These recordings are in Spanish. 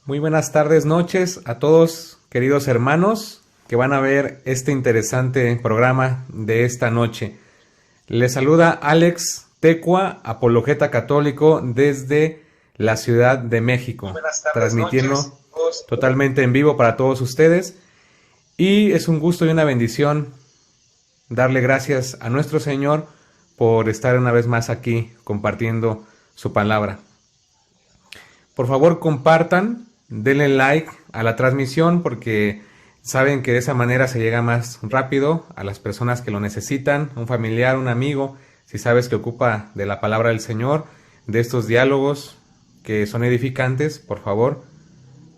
Muy buenas tardes, noches a todos, queridos hermanos, que van a ver este interesante programa de esta noche. Les saluda Alex Tecua, apologeta católico desde la Ciudad de México, transmitiendo totalmente en vivo para todos ustedes. Y es un gusto y una bendición darle gracias a nuestro Señor por estar una vez más aquí compartiendo su palabra. Por favor, compartan, denle like a la transmisión porque saben que de esa manera se llega más rápido a las personas que lo necesitan, un familiar, un amigo, si sabes que ocupa de la palabra del Señor, de estos diálogos que son edificantes, por favor,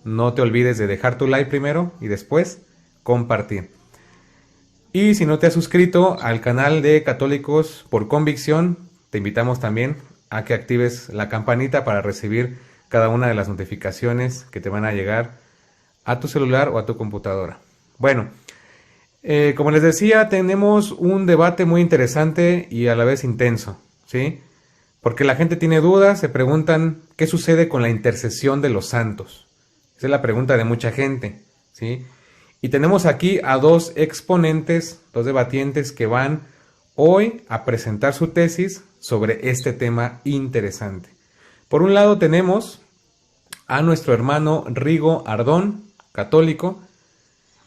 no te olvides de dejar tu like primero y después compartir. Y si no te has suscrito al canal de Católicos por Convicción, te invitamos también a que actives la campanita para recibir cada una de las notificaciones que te van a llegar a tu celular o a tu computadora. Bueno, como les decía, tenemos un debate muy interesante y a la vez intenso, ¿sí? Porque la gente tiene dudas, se preguntan qué sucede con la intercesión de los santos. Esa es la pregunta de mucha gente, ¿sí? Y tenemos aquí a dos exponentes, dos debatientes que van hoy a presentar su tesis sobre este tema interesante. Por un lado tenemos a nuestro hermano Rigo Ardón, católico.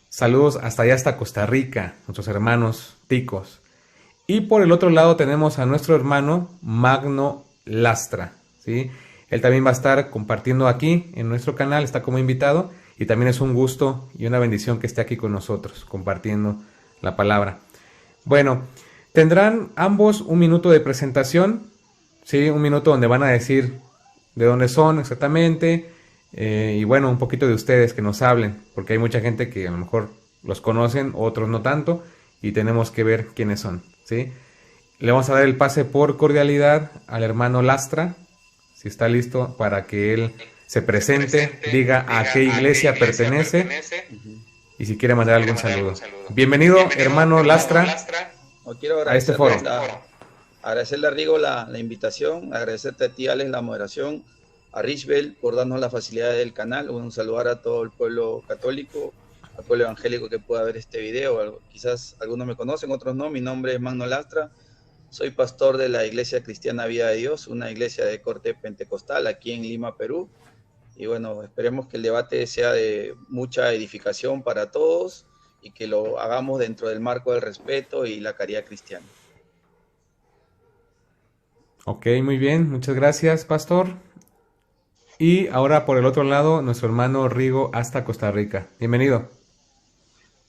Saludos hasta allá, hasta Costa Rica, nuestros hermanos ticos. Y por el otro lado tenemos a nuestro hermano Magno Lastra, ¿sí? Él también va a estar compartiendo aquí en nuestro canal, está como invitado. Y también es un gusto y una bendición que esté aquí con nosotros, compartiendo la palabra. Bueno, tendrán ambos un minuto de presentación, ¿sí? Un minuto donde van a decir de dónde son exactamente, y bueno, un poquito de ustedes que nos hablen, porque hay mucha gente que a lo mejor los conocen, otros no tanto, y tenemos que ver quiénes son, ¿sí? Le vamos a dar el pase por cordialidad al hermano Lastra, si está listo para que él se presente, diga a qué iglesia pertenece y si quiere mandar algún saludo. Bienvenido, hermano Lastra, Quiero a este foro. agradecerle a Rigo la invitación, agradecerte a ti, Alex, la moderación, a Richbel por darnos la facilidad del canal, saludar a todo el pueblo católico, al pueblo evangélico que pueda ver este video. Quizás algunos me conocen, otros no. Mi nombre es Magno Lastra, soy pastor de la Iglesia Cristiana Vida de Dios, una iglesia de corte pentecostal aquí en Lima, Perú. Y bueno, esperemos que el debate sea de mucha edificación para todos y que lo hagamos dentro del marco del respeto y la caridad cristiana. Ok, muy bien, muchas gracias, pastor. Y ahora por el otro lado, nuestro hermano Rigo hasta Costa Rica. Bienvenido.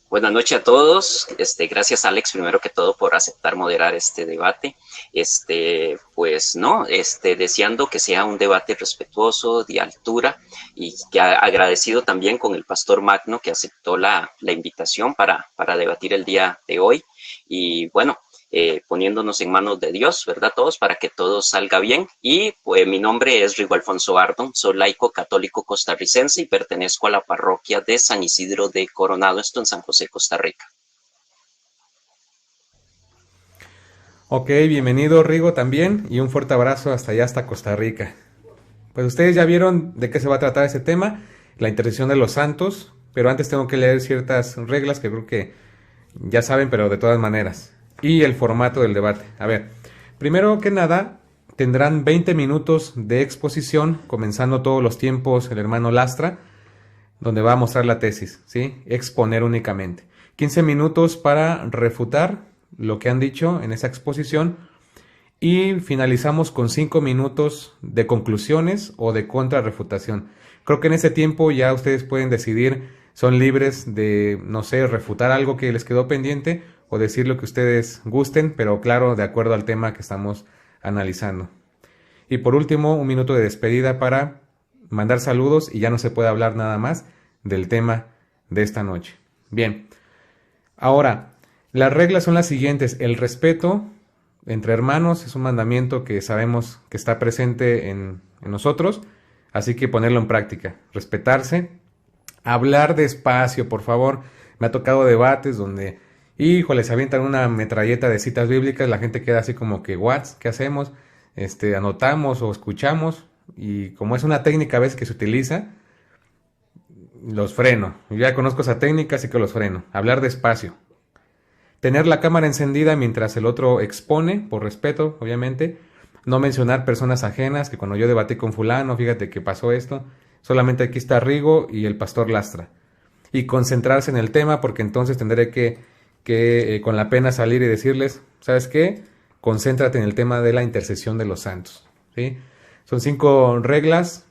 Buenas noches a todos. Gracias, Alex, primero que todo por aceptar moderar este debate. Deseando que sea un debate respetuoso, de altura, y que agradecido también con el pastor Magno que aceptó la invitación para debatir el día de hoy. Y bueno, poniéndonos en manos de Dios, ¿verdad? Todos, para que todo salga bien. Y pues mi nombre es Rigo Alfonso Ardón, soy laico católico costarricense y pertenezco a la parroquia de San Isidro de Coronado, esto en San José, Costa Rica. Ok, bienvenido Rigo también y un fuerte abrazo hasta allá, hasta Costa Rica. Pues ustedes ya vieron de qué se va a tratar ese tema, la intercesión de los santos, pero antes tengo que leer ciertas reglas que creo que ya saben, pero de todas maneras. Y el formato del debate. A ver, primero que nada, tendrán 20 minutos de exposición, comenzando todos los tiempos el hermano Lastra, donde va a mostrar la tesis, ¿sí? Exponer únicamente. 15 minutos para refutar lo que han dicho en esa exposición y finalizamos con 5 minutos de conclusiones o de contrarrefutación. Creo que en ese tiempo ya ustedes pueden decidir, son libres de, no sé, refutar algo que les quedó pendiente o decir lo que ustedes gusten, pero claro, de acuerdo al tema que estamos analizando. Y por último, un minuto de despedida para mandar saludos y ya no se puede hablar nada más del tema de esta noche. Bien, ahora, las reglas son las siguientes. El respeto entre hermanos es un mandamiento que sabemos que está presente en nosotros, así que ponerlo en práctica. Respetarse, hablar despacio, por favor. Me ha tocado debates donde, híjole, se avientan una metralleta de citas bíblicas, la gente queda así como que, ¿what? ¿Qué hacemos? Anotamos o escuchamos, y como es una técnica a veces que se utiliza, los freno. Yo ya conozco esa técnica, así que los freno. Hablar despacio. Tener la cámara encendida mientras el otro expone, por respeto, obviamente. No mencionar personas ajenas, que cuando yo debatí con fulano, fíjate que pasó esto. Solamente aquí está Rigo y el pastor Lastra. Y concentrarse en el tema, porque entonces tendré que con la pena salir y decirles, ¿sabes qué? Concéntrate en el tema de la intercesión de los santos, ¿sí? Son 5 reglas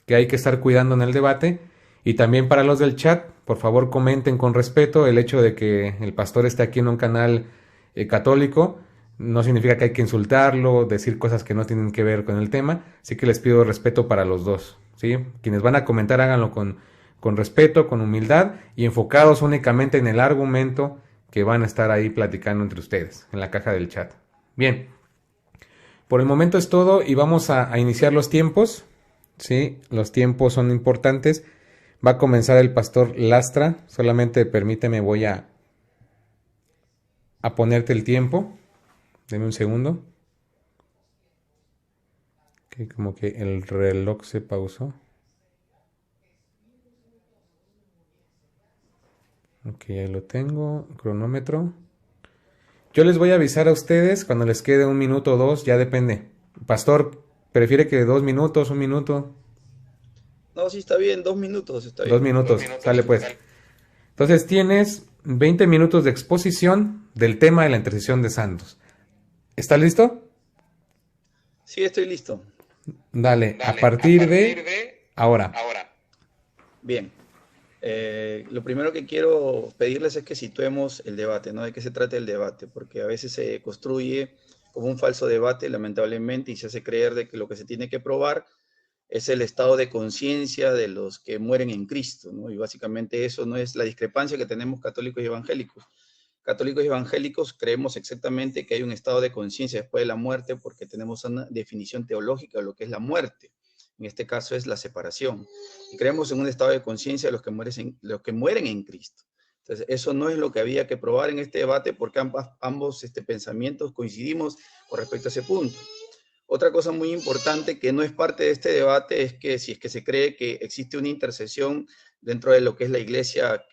que hay que estar cuidando en el debate. Y también para los del chat, por favor comenten con respeto. El hecho de que el pastor esté aquí en un canal católico no significa que hay que insultarlo, decir cosas que no tienen que ver con el tema. Así que les pido respeto para los dos, ¿sí? Quienes van a comentar, háganlo con respeto, con humildad y enfocados únicamente en el argumento que van a estar ahí platicando entre ustedes, en la caja del chat. Bien, por el momento es todo y vamos a iniciar los tiempos, ¿sí? Los tiempos son importantes. Va a comenzar el pastor Lastra. Solamente permíteme, voy a ponerte el tiempo. Deme un segundo. Okay, como que el reloj se pausó. Ok, ahí lo tengo. Cronómetro. Yo les voy a avisar a ustedes cuando les quede 1 minuto o 2. Ya depende. Pastor, ¿prefiere que 2 minutos, 1 minuto? No, sí está bien, 2 minutos está bien. 2 minutos, sale pues. Entonces tienes 20 minutos de exposición del tema de la intercesión de santos. ¿Estás listo? Sí, estoy listo. Dale, a partir de ahora. Bien. Lo primero que quiero pedirles es que situemos el debate, ¿no? ¿De qué se trata el debate? Porque a veces se construye como un falso debate, lamentablemente, y se hace creer de que lo que se tiene que probar es el estado de conciencia de los que mueren en Cristo, ¿no? Y básicamente eso no es la discrepancia que tenemos católicos y evangélicos. Católicos y evangélicos creemos exactamente que hay un estado de conciencia después de la muerte porque tenemos una definición teológica de lo que es la muerte. En este caso es la separación. Y creemos en un estado de conciencia de los que mueren en Cristo. Entonces, eso no es lo que había que probar en este debate porque ambos pensamientos coincidimos con respecto a ese punto. Otra cosa muy importante que no es parte de este debate es que si es que se cree que existe una intercesión dentro de lo que es la iglesia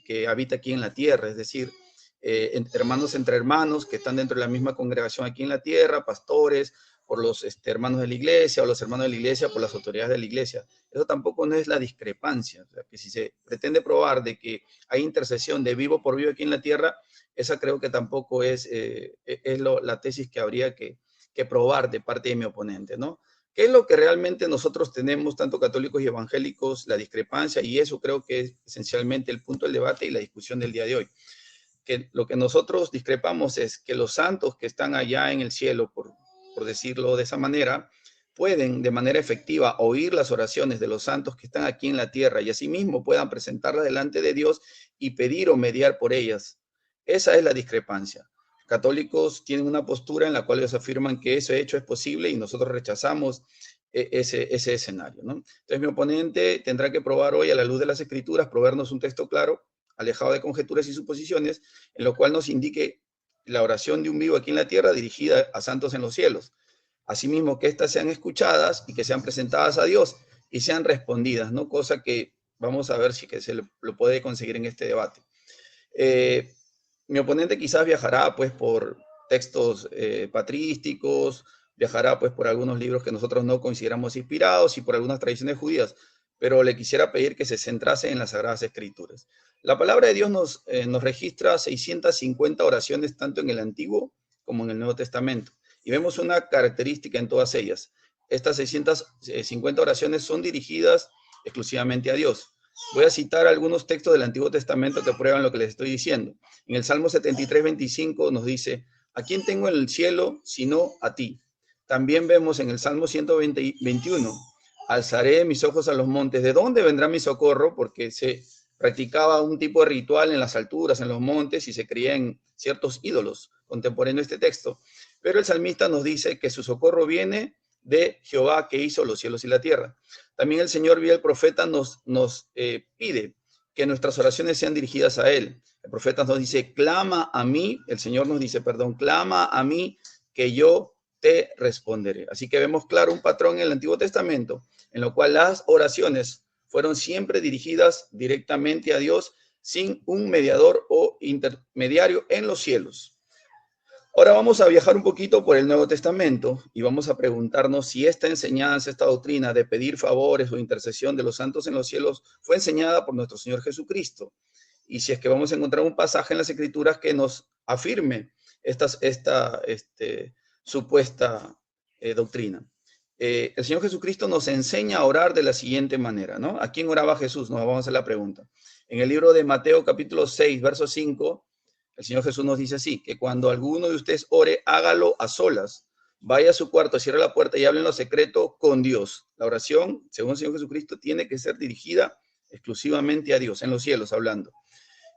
que habita aquí en la tierra, es decir, hermanos entre hermanos que están dentro de la misma congregación aquí en la tierra, pastores por los hermanos de la iglesia o los hermanos de la iglesia por las autoridades de la iglesia. Eso tampoco no es la discrepancia. O sea, que si se pretende probar de que hay intercesión de vivo por vivo aquí en la tierra, esa creo que tampoco es la tesis que habría que probar de parte de mi oponente, ¿no? ¿Qué es lo que realmente nosotros tenemos, tanto católicos y evangélicos, la discrepancia? Y eso creo que es esencialmente el punto del debate y la discusión del día de hoy. Que lo que nosotros discrepamos es que los santos que están allá en el cielo, por decirlo de esa manera, pueden de manera efectiva oír las oraciones de los santos que están aquí en la tierra y asimismo puedan presentarlas delante de Dios y pedir o mediar por ellas. Esa es la discrepancia. Católicos tienen una postura en la cual ellos afirman que ese hecho es posible y nosotros rechazamos ese escenario, ¿no? Entonces mi oponente tendrá que probar hoy a la luz de las Escrituras, proveernos un texto claro, alejado de conjeturas y suposiciones, en lo cual nos indique la oración de un vivo aquí en la tierra dirigida a santos en los cielos. Asimismo, que éstas sean escuchadas y que sean presentadas a Dios y sean respondidas, ¿no? Cosa que vamos a ver si que se lo puede conseguir en este debate. Mi oponente quizás viajará pues por textos patrísticos, viajará pues por algunos libros que nosotros no consideramos inspirados y por algunas tradiciones judías, pero le quisiera pedir que se centrase en las Sagradas Escrituras. La palabra de Dios nos registra 650 oraciones tanto en el Antiguo como en el Nuevo Testamento. Y vemos una característica en todas ellas. Estas 650 oraciones son dirigidas exclusivamente a Dios. Voy a citar algunos textos del Antiguo Testamento que prueban lo que les estoy diciendo. En el Salmo 73, 25 nos dice, ¿a quién tengo en el cielo sino a ti? También vemos en el Salmo 121, alzaré mis ojos a los montes. ¿De dónde vendrá mi socorro? Porque se practicaba un tipo de ritual en las alturas, en los montes, y se creía en ciertos ídolos contemporáneos a este texto. Pero el salmista nos dice que su socorro viene de Jehová que hizo los cielos y la tierra. También el Señor vía el profeta nos pide que nuestras oraciones sean dirigidas a Él. El profeta nos dice, clama a mí, el Señor nos dice, perdón, clama a mí que yo te responderé. Así que vemos claro un patrón en el Antiguo Testamento, en lo cual las oraciones fueron siempre dirigidas directamente a Dios sin un mediador o intermediario en los cielos. Ahora vamos a viajar un poquito por el Nuevo Testamento y vamos a preguntarnos si esta enseñanza, esta doctrina de pedir favores o intercesión de los santos en los cielos fue enseñada por nuestro Señor Jesucristo. Y si es que vamos a encontrar un pasaje en las Escrituras que nos afirme esta supuesta doctrina. El Señor Jesucristo nos enseña a orar de la siguiente manera, ¿no? ¿A quién oraba Jesús? Nos vamos a hacer la pregunta. En el libro de Mateo capítulo 6, verso 5, el Señor Jesús nos dice así, que cuando alguno de ustedes ore, hágalo a solas. Vaya a su cuarto, cierre la puerta y hable en lo secreto con Dios. La oración, según el Señor Jesucristo, tiene que ser dirigida exclusivamente a Dios, en los cielos hablando.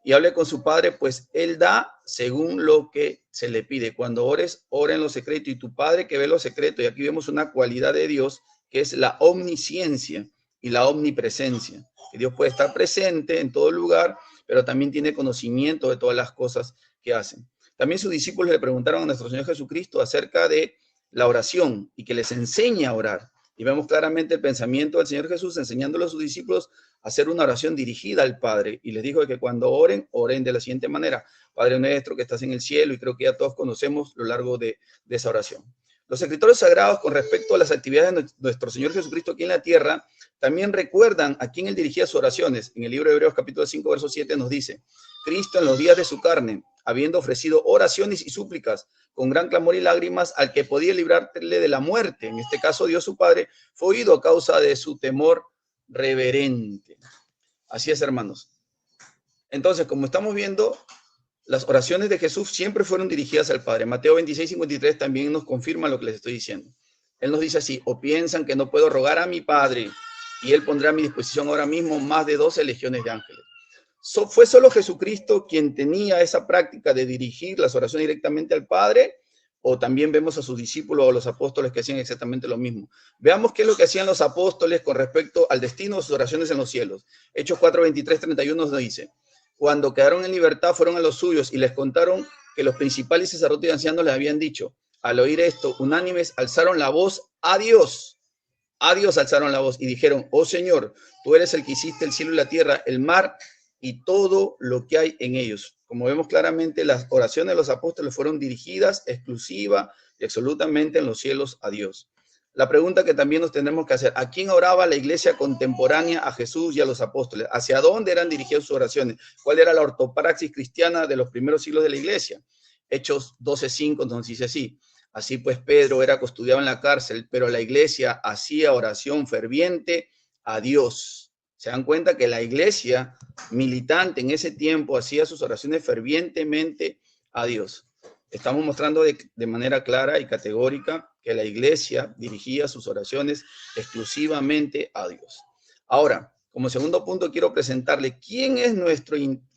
Y hable con su Padre, pues Él da según lo que se le pide. Cuando ores, ora en lo secreto, y tu Padre que ve lo secreto, y aquí vemos una cualidad de Dios, que es la omnisciencia y la omnipresencia. Que Dios puede estar presente en todo lugar, pero también tiene conocimiento de todas las cosas que hacen. También sus discípulos le preguntaron a nuestro Señor Jesucristo acerca de la oración y que les enseña a orar. Y vemos claramente el pensamiento del Señor Jesús enseñándole a sus discípulos a hacer una oración dirigida al Padre. Y les dijo que cuando oren, oren de la siguiente manera. Padre nuestro que estás en el cielo, y creo que ya todos conocemos lo largo de esa oración. Los escritores sagrados con respecto a las actividades de nuestro Señor Jesucristo aquí en la tierra, también recuerdan a quién Él dirigía sus oraciones. En el libro de Hebreos capítulo 5, verso 7 nos dice, Cristo en los días de su carne, habiendo ofrecido oraciones y súplicas con gran clamor y lágrimas al que podía librarle de la muerte, en este caso Dios su Padre, fue oído a causa de su temor reverente. Así es, hermanos. Entonces, como estamos viendo, las oraciones de Jesús siempre fueron dirigidas al Padre. Mateo 26:53 también nos confirma lo que les estoy diciendo. Él nos dice así, o piensan que no puedo rogar a mi Padre y Él pondrá a mi disposición ahora mismo más de 12 legiones de ángeles. ¿Fue solo Jesucristo quien tenía esa práctica de dirigir las oraciones directamente al Padre? ¿O también vemos a sus discípulos o a los apóstoles que hacían exactamente lo mismo? Veamos qué es lo que hacían los apóstoles con respecto al destino de sus oraciones en los cielos. Hechos 4:23-31 nos dice, cuando quedaron en libertad fueron a los suyos y les contaron que los principales sacerdotes y ancianos les habían dicho. Al oír esto, unánimes alzaron la voz a Dios. A Dios alzaron la voz y dijeron, oh Señor, tú eres el que hiciste el cielo y la tierra, el mar y todo lo que hay en ellos. Como vemos claramente, las oraciones de los apóstoles fueron dirigidas exclusiva y absolutamente en los cielos a Dios. La pregunta que también nos tenemos que hacer, ¿a quién oraba la iglesia contemporánea a Jesús y a los apóstoles? ¿Hacia dónde eran dirigidas sus oraciones? ¿Cuál era la ortopraxis cristiana de los primeros siglos de la iglesia? Hechos 12:5 nos dice así, así pues Pedro era custodiado en la cárcel, pero la iglesia hacía oración ferviente a Dios. Se dan cuenta que la iglesia militante en ese tiempo hacía sus oraciones fervientemente a Dios. Estamos mostrando de manera clara y categórica que la iglesia dirigía sus oraciones exclusivamente a Dios. Ahora, como segundo punto, quiero presentarle quién es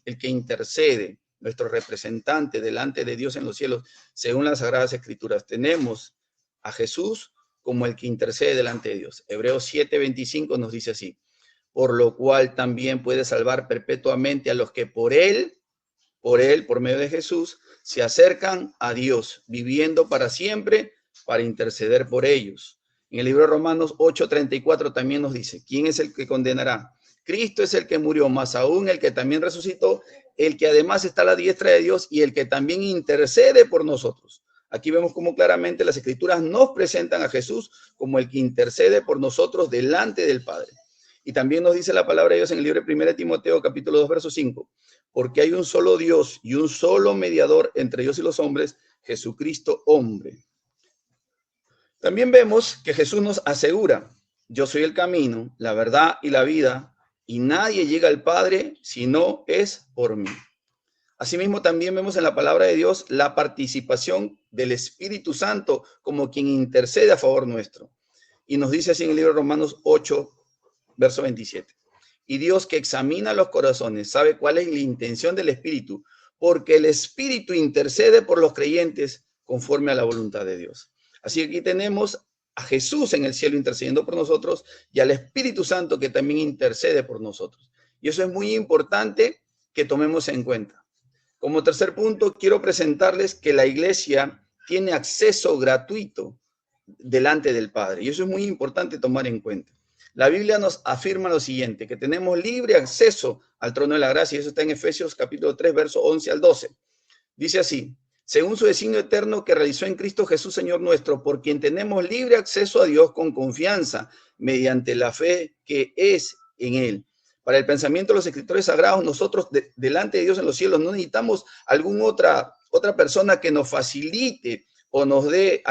el que intercede, nuestro representante delante de Dios en los cielos, según las Sagradas Escrituras. Tenemos a Jesús como el que intercede delante de Dios. Hebreos 7:25 nos dice así, por lo cual también puede salvar perpetuamente a los que por medio de Jesús, se acercan a Dios, viviendo para siempre para interceder por ellos. En el libro de Romanos 8:34 también nos dice, ¿quién es el que condenará? Cristo es el que murió, más aún el que también resucitó, el que además está a la diestra de Dios y el que también intercede por nosotros. Aquí vemos cómo claramente las Escrituras nos presentan a Jesús como el que intercede por nosotros delante del Padre. Y también nos dice la palabra de Dios en el libro de 1 Timoteo, capítulo 2, verso 5. Porque hay un solo Dios y un solo mediador entre Dios y los hombres, Jesucristo hombre. También vemos que Jesús nos asegura, yo soy el camino, la verdad y la vida, y nadie llega al Padre si no es por mí. Asimismo, también vemos en la palabra de Dios la participación del Espíritu Santo como quien intercede a favor nuestro. Y nos dice así en el libro de Romanos 8, verso 27. Y Dios que examina los corazones sabe cuál es la intención del Espíritu, porque el Espíritu intercede por los creyentes conforme a la voluntad de Dios. Así que aquí tenemos a Jesús en el cielo intercediendo por nosotros y al Espíritu Santo que también intercede por nosotros. Y eso es muy importante que tomemos en cuenta. Como tercer punto, quiero presentarles que la iglesia tiene acceso gratuito delante del Padre. Y eso es muy importante tomar en cuenta. La Biblia nos afirma lo siguiente, que tenemos libre acceso al trono de la gracia, y eso está en Efesios capítulo 3, verso 11 al 12. Dice así: según su designio eterno que realizó en Cristo Jesús, Señor nuestro, por quien tenemos libre acceso a Dios con confianza, mediante la fe que es en Él. Para el pensamiento de los escritores sagrados, nosotros delante de Dios en los cielos no necesitamos alguna otra persona que nos facilite o nos dé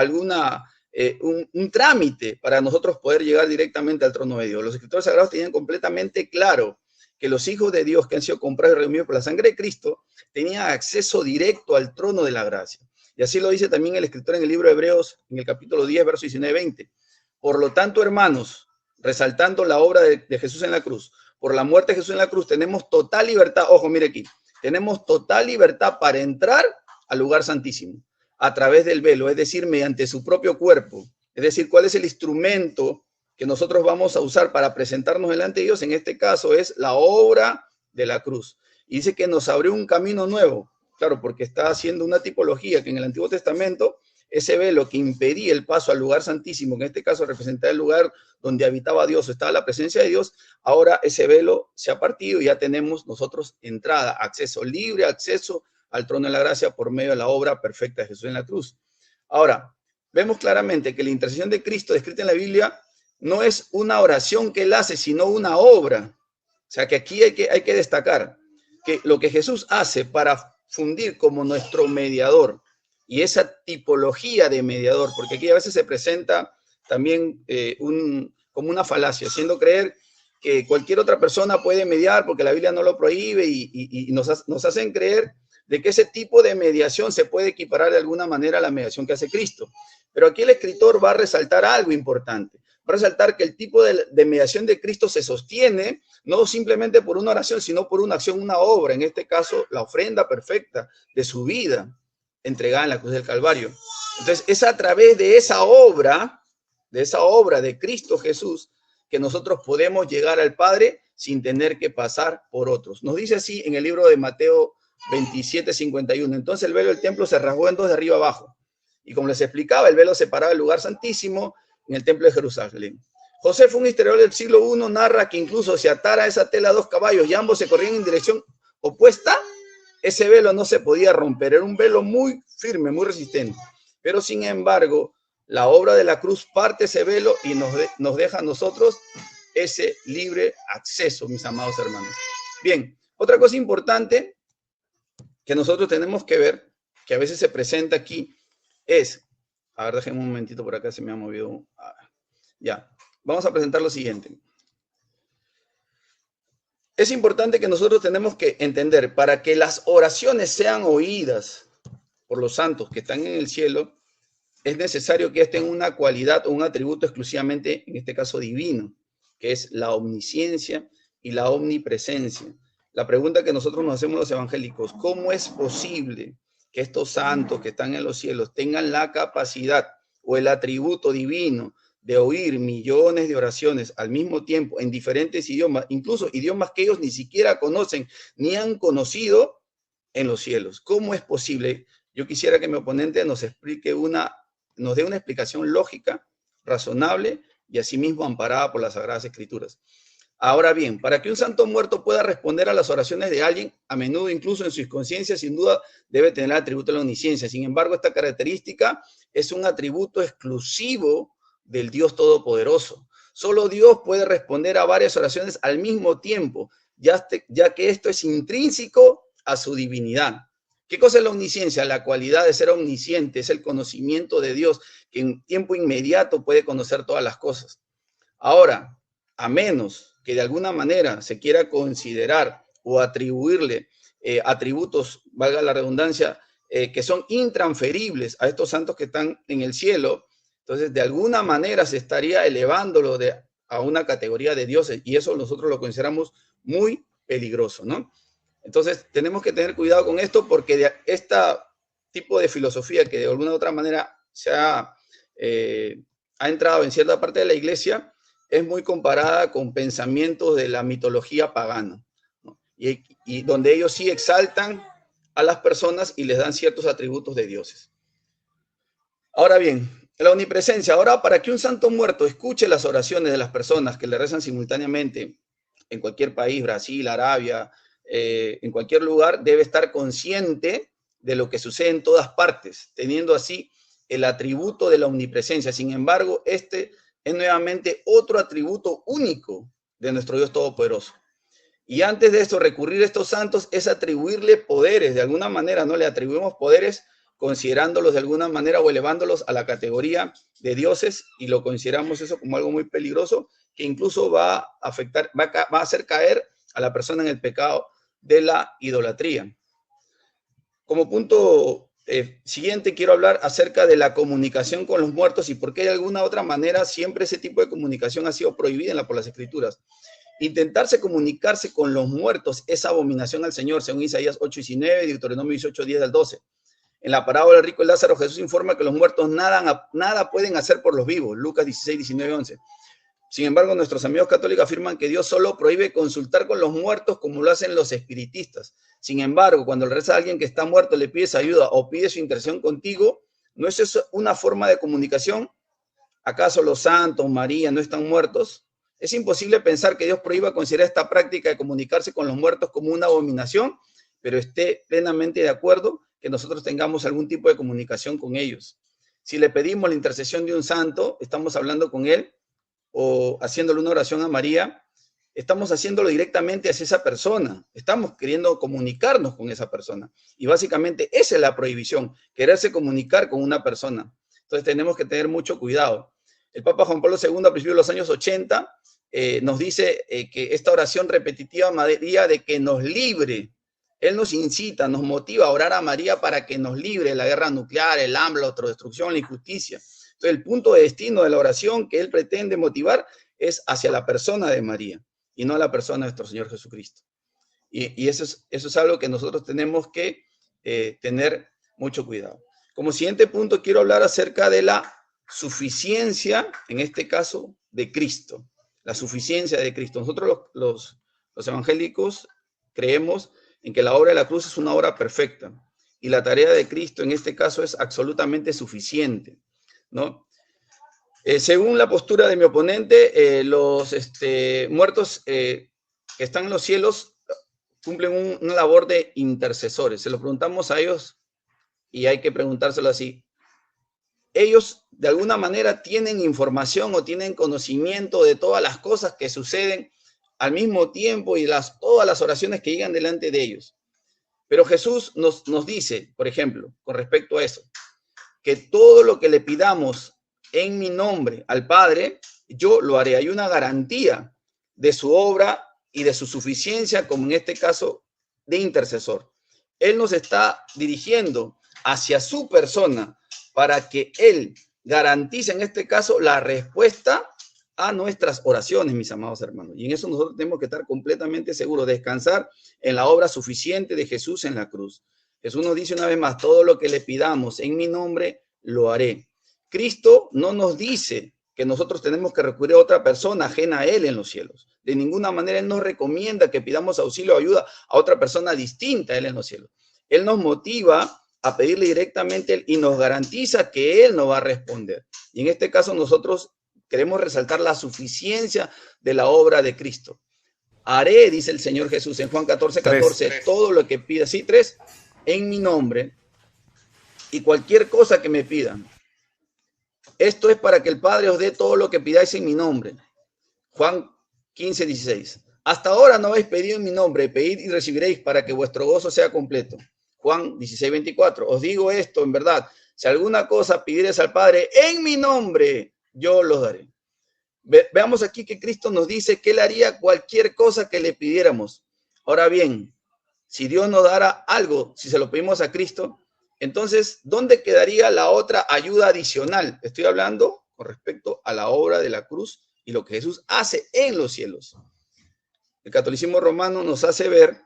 un trámite para nosotros poder llegar directamente al trono de Dios. Los escritores sagrados tenían completamente claro que los hijos de Dios que han sido comprados y redimidos por la sangre de Cristo tenían acceso directo al trono de la gracia. Y así lo dice también el escritor en el libro de Hebreos, en el capítulo 10, verso 19-20. Por lo tanto, hermanos, resaltando la obra de Jesús en la cruz, por la muerte de Jesús en la cruz, tenemos total libertad. Ojo, mire aquí, tenemos total libertad para entrar al lugar santísimo a través del velo, es decir, mediante su propio cuerpo. Es decir, ¿cuál es el instrumento que nosotros vamos a usar para presentarnos delante de Dios? En este caso es la obra de la cruz. Y dice que nos abrió un camino nuevo. Claro, porque está haciendo una tipología que en el Antiguo Testamento, ese velo que impedía el paso al lugar santísimo, que en este caso representaba el lugar donde habitaba Dios, o estaba la presencia de Dios, ahora ese velo se ha partido y ya tenemos nosotros entrada, acceso, libre acceso al trono de la gracia por medio de la obra perfecta de Jesús en la cruz. Ahora, vemos claramente que la intercesión de Cristo descrita en la Biblia no es una oración que él hace, sino una obra. O sea, que aquí hay que destacar que lo que Jesús hace para fundir como nuestro mediador, y esa tipología de mediador, porque aquí a veces se presenta también como una falacia, haciendo creer que cualquier otra persona puede mediar porque la Biblia no lo prohíbe, y nos hacen creer de que ese tipo de mediación se puede equiparar de alguna manera a la mediación que hace Cristo. Pero aquí el escritor va a resaltar algo importante. Va a resaltar que el tipo de mediación de Cristo se sostiene no simplemente por una oración, sino por una acción, una obra. En este caso, la ofrenda perfecta de su vida entregada en la cruz del Calvario. Entonces, es a través de esa obra de Cristo Jesús, que nosotros podemos llegar al Padre sin tener que pasar por otros. Nos dice así en el libro de Mateo 27:51. Entonces el velo del templo se rasgó en dos de arriba abajo. Y como les explicaba, el velo separaba el lugar santísimo en el templo de Jerusalén. José, un historiador del siglo I, narra que incluso si atara esa tela a dos caballos y ambos se corrían en dirección opuesta, ese velo no se podía romper. Era un velo muy firme, muy resistente. Pero sin embargo, la obra de la cruz parte ese velo y nos deja a nosotros ese libre acceso, mis amados hermanos. Bien, otra cosa importante que nosotros tenemos que ver, que a veces se presenta aquí, es, a ver, déjenme un momentito por acá, se me ha movido. Ya, vamos a presentar lo siguiente. Es importante que nosotros tenemos que entender, para que las oraciones sean oídas por los santos que están en el cielo, es necesario que estén una cualidad o un atributo exclusivamente, en este caso divino, que es la omnisciencia y la omnipresencia. La pregunta que nosotros nos hacemos los evangélicos: ¿cómo es posible que estos santos que están en los cielos tengan la capacidad o el atributo divino de oír millones de oraciones al mismo tiempo en diferentes idiomas, incluso idiomas que ellos ni siquiera conocen ni han conocido en los cielos? ¿Cómo es posible? Yo quisiera que mi oponente nos explique nos dé una explicación lógica, razonable y asimismo amparada por las Sagradas Escrituras. Ahora bien, para que un santo muerto pueda responder a las oraciones de alguien, a menudo incluso en su inconsciencia, sin duda debe tener el atributo de la omnisciencia. Sin embargo, esta característica es un atributo exclusivo del Dios Todopoderoso. Solo Dios puede responder a varias oraciones al mismo tiempo, ya que esto es intrínseco a su divinidad. ¿Qué cosa es la omnisciencia? La cualidad de ser omnisciente, es el conocimiento de Dios, que en tiempo inmediato puede conocer todas las cosas. Ahora, a menos que de alguna manera se quiera considerar o atribuirle atributos, valga la redundancia, que son intransferibles a estos santos que están en el cielo, entonces de alguna manera se estaría elevándolo a una categoría de dioses, y eso nosotros lo consideramos muy peligroso, ¿no? Entonces tenemos que tener cuidado con esto, porque de este tipo de filosofía que de alguna u otra manera se ha entrado en cierta parte de la iglesia, es muy comparada con pensamientos de la mitología pagana, ¿no? Y donde ellos sí exaltan a las personas y les dan ciertos atributos de dioses. Ahora bien, La omnipresencia. Ahora, para que un santo muerto escuche las oraciones de las personas que le rezan simultáneamente en cualquier país, Brasil, Arabia, en cualquier lugar, debe estar consciente de lo que sucede en todas partes, teniendo así el atributo de la omnipresencia. Sin embargo, este es nuevamente otro atributo único de nuestro Dios Todopoderoso. Y antes de esto, recurrir a estos santos es atribuirle poderes, de alguna manera, ¿no? Le atribuimos poderes considerándolos de alguna manera o elevándolos a la categoría de dioses, y lo consideramos eso como algo muy peligroso, que incluso va a afectar, va a hacer caer a la persona en el pecado de la idolatría. Como punto siguiente, quiero hablar acerca de la comunicación con los muertos y por qué de alguna otra manera siempre ese tipo de comunicación ha sido prohibida por las Escrituras. Intentarse comunicarse con los muertos es abominación al Señor, según Isaías 8:19, Deuteronomio 18:10 al 12. En la parábola del rico y Lázaro, Jesús informa que los muertos nada pueden hacer por los vivos, Lucas 16:19-11. Sin embargo, nuestros amigos católicos afirman que Dios solo prohíbe consultar con los muertos como lo hacen los espiritistas. Sin embargo, cuando le reza a alguien que está muerto, le pides ayuda o pide su intercesión contigo, ¿no es eso una forma de comunicación? ¿Acaso los santos, María, no están muertos? Es imposible pensar que Dios prohíba considerar esta práctica de comunicarse con los muertos como una abominación, pero esté plenamente de acuerdo que nosotros tengamos algún tipo de comunicación con ellos. Si le pedimos la intercesión de un santo, estamos hablando con él, o haciéndole una oración a María, estamos haciéndolo directamente hacia esa persona, estamos queriendo comunicarnos con esa persona, y básicamente esa es la prohibición, quererse comunicar con una persona. Entonces tenemos que tener mucho cuidado. El Papa Juan Pablo II, a principios de los años 80, nos dice que esta oración repetitiva a María de que nos libre, él nos incita, nos motiva a orar a María para que nos libre de la guerra nuclear, el hambre, la autodestrucción, la injusticia. Entonces, el punto de destino de la oración que él pretende motivar es hacia la persona de María y no a la persona de nuestro Señor Jesucristo. Y eso es algo que nosotros tenemos que tener mucho cuidado. Como siguiente punto, quiero hablar acerca de la suficiencia, en este caso, de Cristo. La suficiencia de Cristo. Nosotros los evangélicos creemos en que la obra de la cruz es una obra perfecta y la tarea de Cristo en este caso es absolutamente suficiente, ¿no? Según la postura de mi oponente, los muertos que están en los cielos cumplen una labor de intercesores. Se lo preguntamos a ellos y hay que preguntárselo así. Ellos de alguna manera tienen información o tienen conocimiento de todas las cosas que suceden al mismo tiempo y todas las oraciones que llegan delante de ellos. Pero Jesús nos dice, por ejemplo, con respecto a eso, que todo lo que le pidamos en mi nombre al Padre, yo lo haré. Hay una garantía de su obra y de su suficiencia, como en este caso de intercesor. Él nos está dirigiendo hacia su persona para que Él garantice en este caso la respuesta a nuestras oraciones, mis amados hermanos. Y en eso nosotros tenemos que estar completamente seguros, descansar en la obra suficiente de Jesús en la cruz. Jesús nos dice una vez más, todo lo que le pidamos en mi nombre, lo haré. Cristo no nos dice que nosotros tenemos que recurrir a otra persona ajena a Él en los cielos. De ninguna manera Él nos recomienda que pidamos auxilio o ayuda a otra persona distinta a Él en los cielos. Él nos motiva a pedirle directamente a Él y nos garantiza que Él nos va a responder. Y en este caso nosotros queremos resaltar la suficiencia de la obra de Cristo. Haré, dice el Señor Jesús en Juan 14:14, todo lo que pida, sí, 3, en mi nombre, y cualquier cosa que me pidan. Esto es para que el Padre os dé todo lo que pidáis en mi nombre. Juan 15:16. Hasta ahora no habéis pedido en mi nombre, pedid y recibiréis para que vuestro gozo sea completo. Juan 16:24. Os digo esto en verdad, si alguna cosa pidieres al Padre en mi nombre, yo los daré. Veamos aquí que Cristo nos dice que Él haría cualquier cosa que le pidiéramos. Ahora bien, si Dios nos dará algo, si se lo pedimos a Cristo, entonces, ¿dónde quedaría la otra ayuda adicional? Estoy hablando con respecto a la obra de la cruz y lo que Jesús hace en los cielos. El catolicismo romano nos hace ver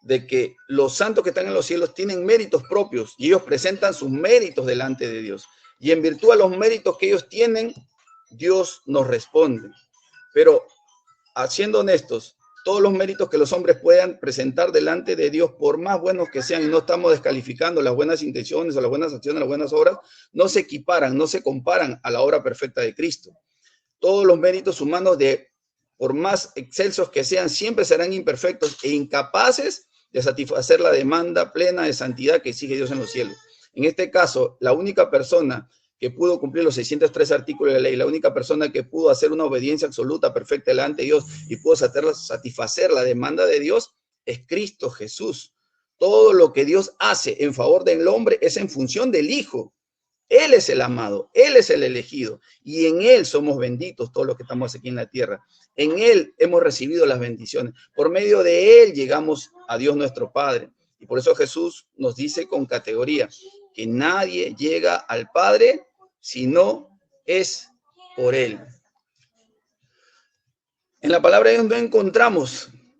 de que los santos que están en los cielos tienen méritos propios y ellos presentan sus méritos delante de Dios. Y en virtud a los méritos que ellos tienen, Dios nos responde. Pero, siendo honestos, todos los méritos que los hombres puedan presentar delante de Dios, por más buenos que sean, y no estamos descalificando las buenas intenciones o las buenas acciones, las buenas obras, no se equiparan, no se comparan a la obra perfecta de Cristo. Todos los méritos humanos, por más excelsos que sean, siempre serán imperfectos e incapaces de satisfacer la demanda plena de santidad que exige Dios en los cielos. En este caso, la única persona que pudo cumplir los 603 artículos de la ley, la única persona que pudo hacer una obediencia absoluta, perfecta delante de Dios y pudo satisfacer la demanda de Dios, es Cristo Jesús. Todo lo que Dios hace en favor del hombre es en función del Hijo. Él es el amado, Él es el elegido, y en Él somos benditos todos los que estamos aquí en la tierra. En Él hemos recibido las bendiciones. Por medio de Él llegamos a Dios nuestro Padre. Y por eso Jesús nos dice con categoría que nadie llega al Padre si no es por Él. En la palabra de Dios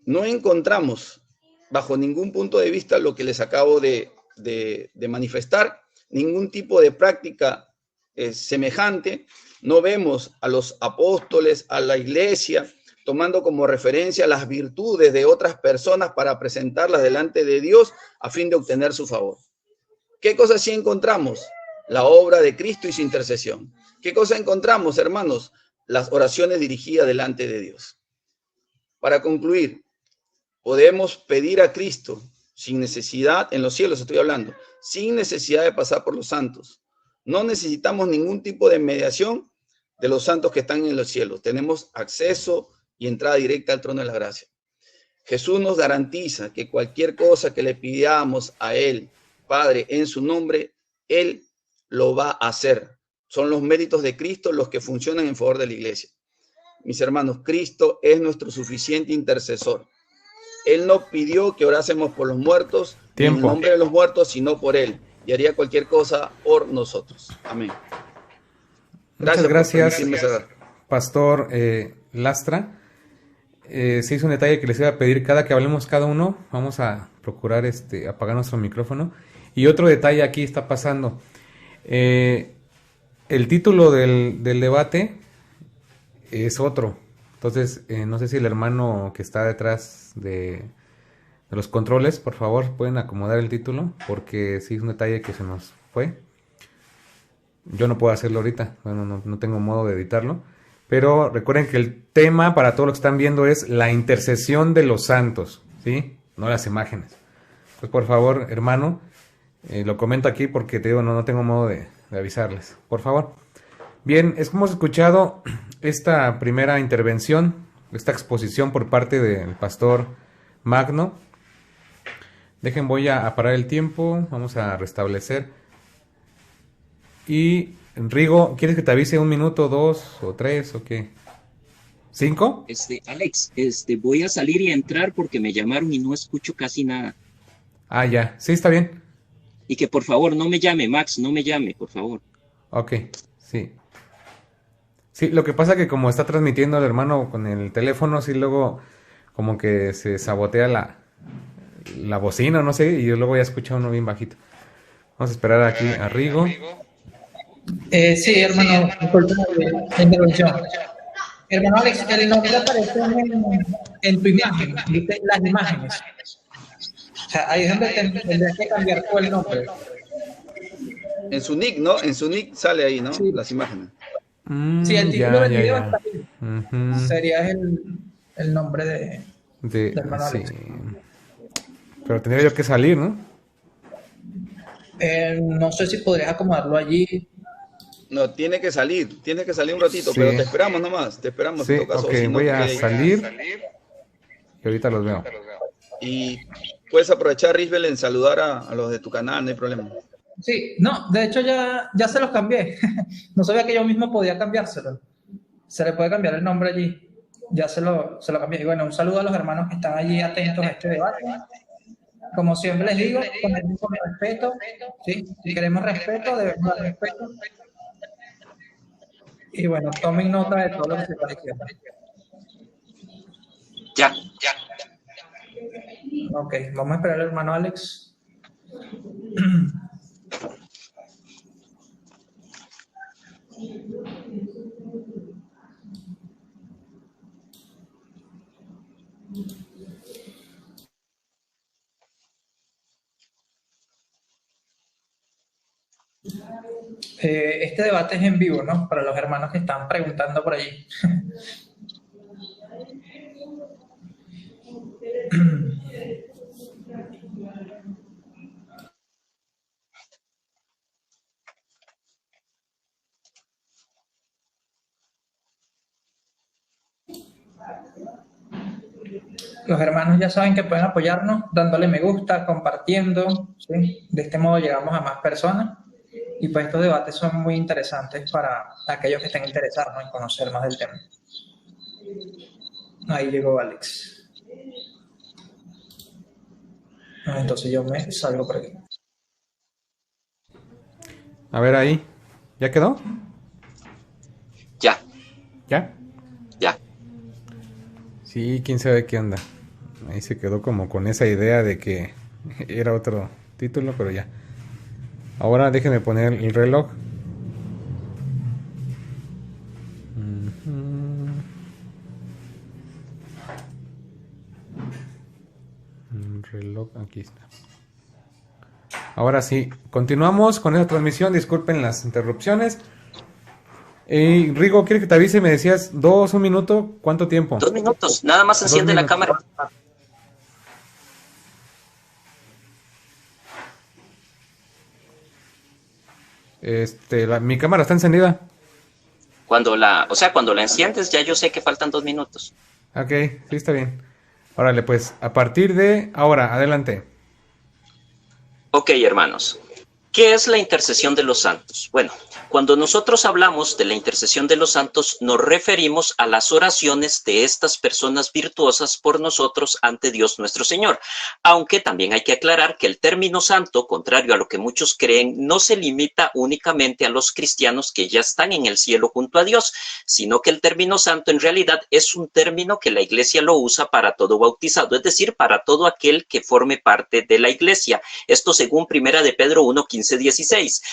no encontramos bajo ningún punto de vista lo que les acabo de manifestar, ningún tipo de práctica semejante. No vemos a los apóstoles, a la iglesia, tomando como referencia las virtudes de otras personas para presentarlas delante de Dios a fin de obtener su favor. ¿Qué cosa sí encontramos? La obra de Cristo y su intercesión. ¿Qué cosa encontramos, hermanos? Las oraciones dirigidas delante de Dios. Para concluir, podemos pedir a Cristo sin necesidad, en los cielos estoy hablando, sin necesidad de pasar por los santos. No necesitamos ningún tipo de mediación de los santos que están en los cielos. Tenemos acceso y entrada directa al trono de la gracia. Jesús nos garantiza que cualquier cosa que le pidamos a Él, Padre, en su nombre, Él lo va a hacer. Son los méritos de Cristo los que funcionan en favor de la iglesia. Mis hermanos, Cristo es nuestro suficiente intercesor. Él no pidió que orásemos por los muertos, ni en nombre de los muertos, sino por Él. Y haría cualquier cosa por nosotros. Amén. Muchas gracias, Pastor Lastra. Se hizo un detalle que les iba a pedir cada que hablemos cada uno. Vamos a procurar apagar nuestro micrófono. Y otro detalle aquí está pasando. El título del debate es otro. Entonces, no sé si el hermano que está detrás de los controles, por favor, pueden acomodar el título, porque sí es un detalle que se nos fue. Yo no puedo hacerlo ahorita, bueno, no tengo modo de editarlo. Pero recuerden que el tema para todos los que están viendo es la intercesión de los santos, ¿sí? No las imágenes. Pues por favor, hermano, lo comento aquí porque te digo, no tengo modo de avisarles. Por favor. Bien, hemos escuchado esta primera intervención, esta exposición por parte del pastor Magno. Voy a parar el tiempo, vamos a restablecer. Y Rigo, ¿quieres que te avise 1 minuto, 2 o 3 o qué? ¿5? Alex, voy a salir y entrar porque me llamaron y no escucho casi nada. Ah, ya, sí, está bien. Y que por favor no me llame, Max, no me llame, por favor. Ok, sí. Sí, lo que pasa que como está transmitiendo el hermano con el teléfono, sí luego como que se sabotea la bocina, no sé, y yo luego ya escucho uno bien bajito. Vamos a esperar aquí a Rigo. Sí, hermano, disculpe la intervención. Hermano Alex, el nombre aparece en tu imagen, dice las imágenes. O sea, ahí es donde tendrías que cambiar tú el nombre. En su nick, ¿no? En su nick sale ahí, ¿no? Sí. Las imágenes. Sí, el título del video está ahí. Sería el nombre de hermano Alex. Sí. Pero tendría yo que salir, ¿no? No sé si podrías acomodarlo allí. No, tiene que salir un ratito, sí. Pero te esperamos nomás, te esperamos. Sí, en todo caso, ok, si no, voy a salir y ahorita los veo. Y puedes aprovechar, Risbel, en saludar a los de tu canal, no hay problema. Sí, no, de hecho ya se los cambié. No sabía que yo mismo podía cambiárselo. Se le puede cambiar el nombre allí. Ya se lo cambié. Y bueno, un saludo a los hermanos que están allí atentos a este debate. Como siempre les digo, con el mismo respeto, ¿sí? Si queremos respeto, debemos dar respeto. Y bueno, tomen nota de todo lo que se está diciendo. Ya. Ok, vamos a esperar al hermano Alex. Este debate es en vivo, ¿no? Para los hermanos que están preguntando por allí. Los hermanos ya saben que pueden apoyarnos dándole me gusta, compartiendo, ¿sí? De este modo llegamos a más personas y pues estos debates son muy interesantes para aquellos que estén interesados, ¿no? En conocer más del tema. Ahí llegó Alex. Entonces yo me salgo por aquí. A ver ahí. ¿Ya quedó? Ya. ¿Ya? Ya. Sí, quién sabe qué onda. Ahí se quedó como con esa idea de que era otro título, pero ya. Ahora déjenme poner el reloj. El reloj, aquí está. Ahora sí, continuamos con esta transmisión. Disculpen las interrupciones. Rigo, ¿quieres que te avise? Me decías 1 minuto. ¿Cuánto tiempo? 2 minutos. Nada más enciende la cámara. Mi cámara está encendida. Cuando la enciendes, ya yo sé que faltan 2 minutos. Ok, sí, está bien. Órale, pues, a partir de ahora, adelante. Ok, hermanos. ¿Qué es la intercesión de los santos? Bueno, cuando nosotros hablamos de la intercesión de los santos, nos referimos a las oraciones de estas personas virtuosas por nosotros ante Dios nuestro Señor. Aunque también hay que aclarar que el término santo, contrario a lo que muchos creen, no se limita únicamente a los cristianos que ya están en el cielo junto a Dios, sino que el término santo en realidad es un término que la Iglesia lo usa para todo bautizado, es decir, para todo aquel que forme parte de la Iglesia. Esto según 1 de Pedro 1:15-16.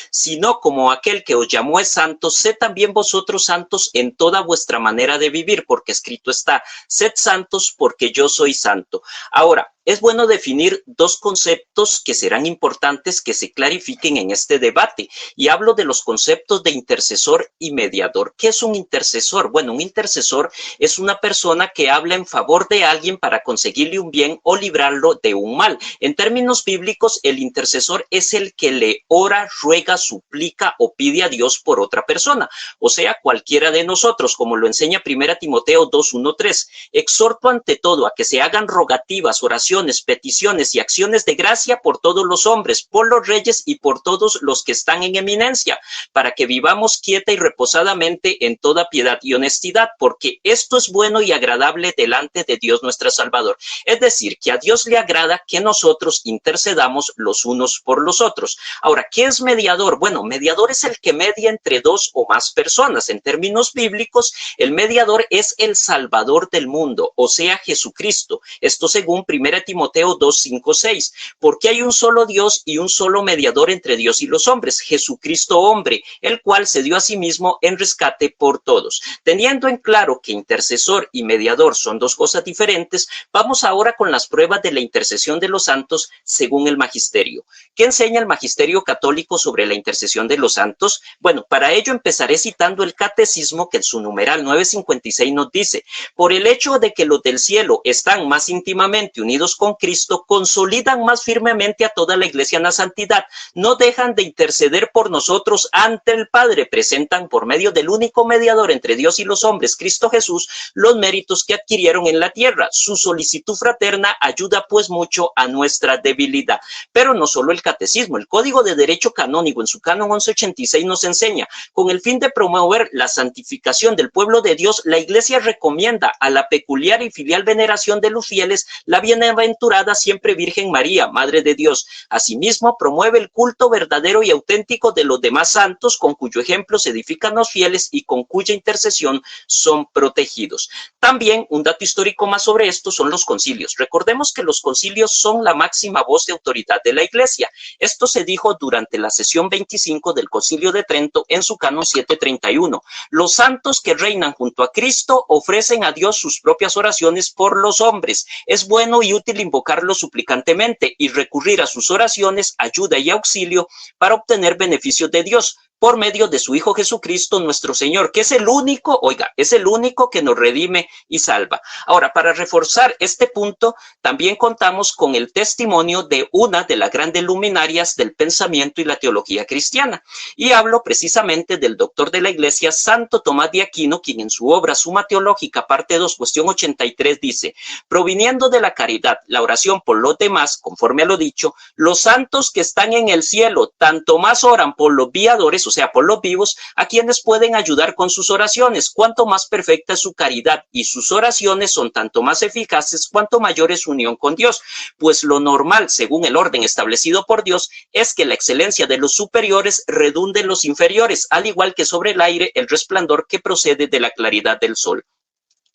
Sino como aquel que os llamó es santo, sed también vosotros santos en toda vuestra manera de vivir, porque escrito está, sed santos porque yo soy santo. Ahora, es bueno definir 2 conceptos que serán importantes que se clarifiquen en este debate. Y hablo de los conceptos de intercesor y mediador. ¿Qué es un intercesor? Bueno, un intercesor es una persona que habla en favor de alguien para conseguirle un bien o librarlo de un mal. En términos bíblicos, el intercesor es el que le ora, ruega, suplica o pide a Dios por otra persona. O sea, cualquiera de nosotros, como lo enseña 1 Timoteo 2:1-3. Exhorto ante todo a que se hagan rogativas, oraciones, peticiones y acciones de gracia por todos los hombres, por los reyes y por todos los que están en eminencia, para que vivamos quieta y reposadamente en toda piedad y honestidad, porque esto es bueno y agradable delante de Dios nuestro Salvador. Es decir, que a Dios le agrada que nosotros intercedamos los unos por los otros. Ahora, ¿qué es mediador? Bueno, mediador es el que media entre 2 o más personas. En términos bíblicos, el mediador es el Salvador del mundo, o sea, Jesucristo. Esto según 1 Timoteo 2:5-6, porque hay un solo Dios y un solo mediador entre Dios y los hombres, Jesucristo hombre, el cual se dio a sí mismo en rescate por todos. Teniendo en claro que intercesor y mediador son 2 cosas diferentes, vamos ahora con las pruebas de la intercesión de los santos según el magisterio. ¿Qué enseña el magisterio católico sobre la intercesión de los santos? Bueno, para ello empezaré citando el catecismo que en su numeral 956 nos dice: por el hecho de que los del cielo están más íntimamente unidos con Cristo, consolidan más firmemente a toda la Iglesia en la santidad, no dejan de interceder por nosotros ante el Padre, presentan por medio del único mediador entre Dios y los hombres, Cristo Jesús, los méritos que adquirieron en la tierra. Su solicitud fraterna ayuda pues mucho a nuestra debilidad. Pero no solo el catecismo, el Código de Derecho Canónico en su canon 1186 nos enseña: con el fin de promover la santificación del pueblo de Dios, la Iglesia recomienda a la peculiar y filial veneración de los fieles la bienaventurada siempre Virgen María, Madre de Dios. Asimismo, promueve el culto verdadero y auténtico de los demás santos, con cuyo ejemplo se edifican los fieles y con cuya intercesión son protegidos. También, un dato histórico más sobre esto son los concilios. Recordemos que los concilios son la máxima voz de autoridad de la Iglesia. Esto se dijo durante la sesión 25 del Concilio de Trento en su canon 731. Los santos que reinan junto a Cristo ofrecen a Dios sus propias oraciones por los hombres. Es bueno y útil fácil invocarlo suplicantemente y recurrir a sus oraciones, ayuda y auxilio para obtener beneficios de Dios por medio de su Hijo Jesucristo nuestro Señor, que es el único, es el único que nos redime y salva. Ahora, para reforzar este punto, también contamos con el testimonio de una de las grandes luminarias del pensamiento y la teología cristiana. Y hablo precisamente del doctor de la Iglesia, Santo Tomás de Aquino, quien en su obra Suma Teológica, parte 2, cuestión 83, dice: proviniendo de la caridad, la oración por los demás, conforme a lo dicho, los santos que están en el cielo, tanto más oran por los viadores, o sea, por los vivos, a quienes pueden ayudar con sus oraciones. Cuanto más perfecta es su caridad y sus oraciones son tanto más eficaces, cuanto mayor es su unión con Dios. Pues lo normal, según el orden establecido por Dios, es que la excelencia de los superiores redunde en los inferiores, al igual que sobre el aire el resplandor que procede de la claridad del sol.